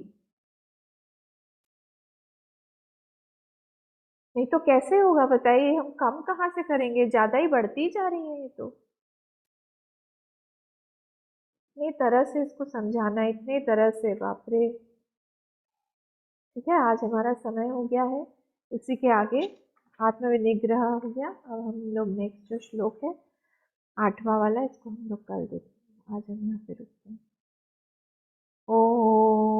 नहीं तो कैसे होगा बताइए, हम कम कहाँ से करेंगे, ज्यादा ही बढ़ती जा रही है ये तो। इतनी तरह से इसको समझाना, इतनी तरह से, बाप रे। ठीक है, आज हमारा समय हो गया है। इसी के आगे आत्मविनिग्रह हो गया। अब हम लोग नेक्स्ट जो श्लोक है, 8वां वाला, इसको हम लोग कल देखते हैं। आज हम यहाँ पे रुकते हैं। ओम।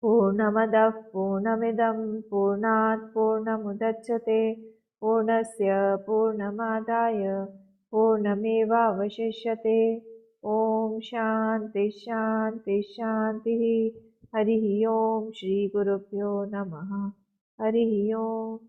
पूर्णमदः पूर्णमिदं पूर्णात् पूर्णमुदच्यते, पूर्णस्य पूर्णमादाय पूर्णमेवावशिष्यते। ओम शांति शांति शांति। हरि ओम। श्री गुरुभ्यो नमः। हरि ओम।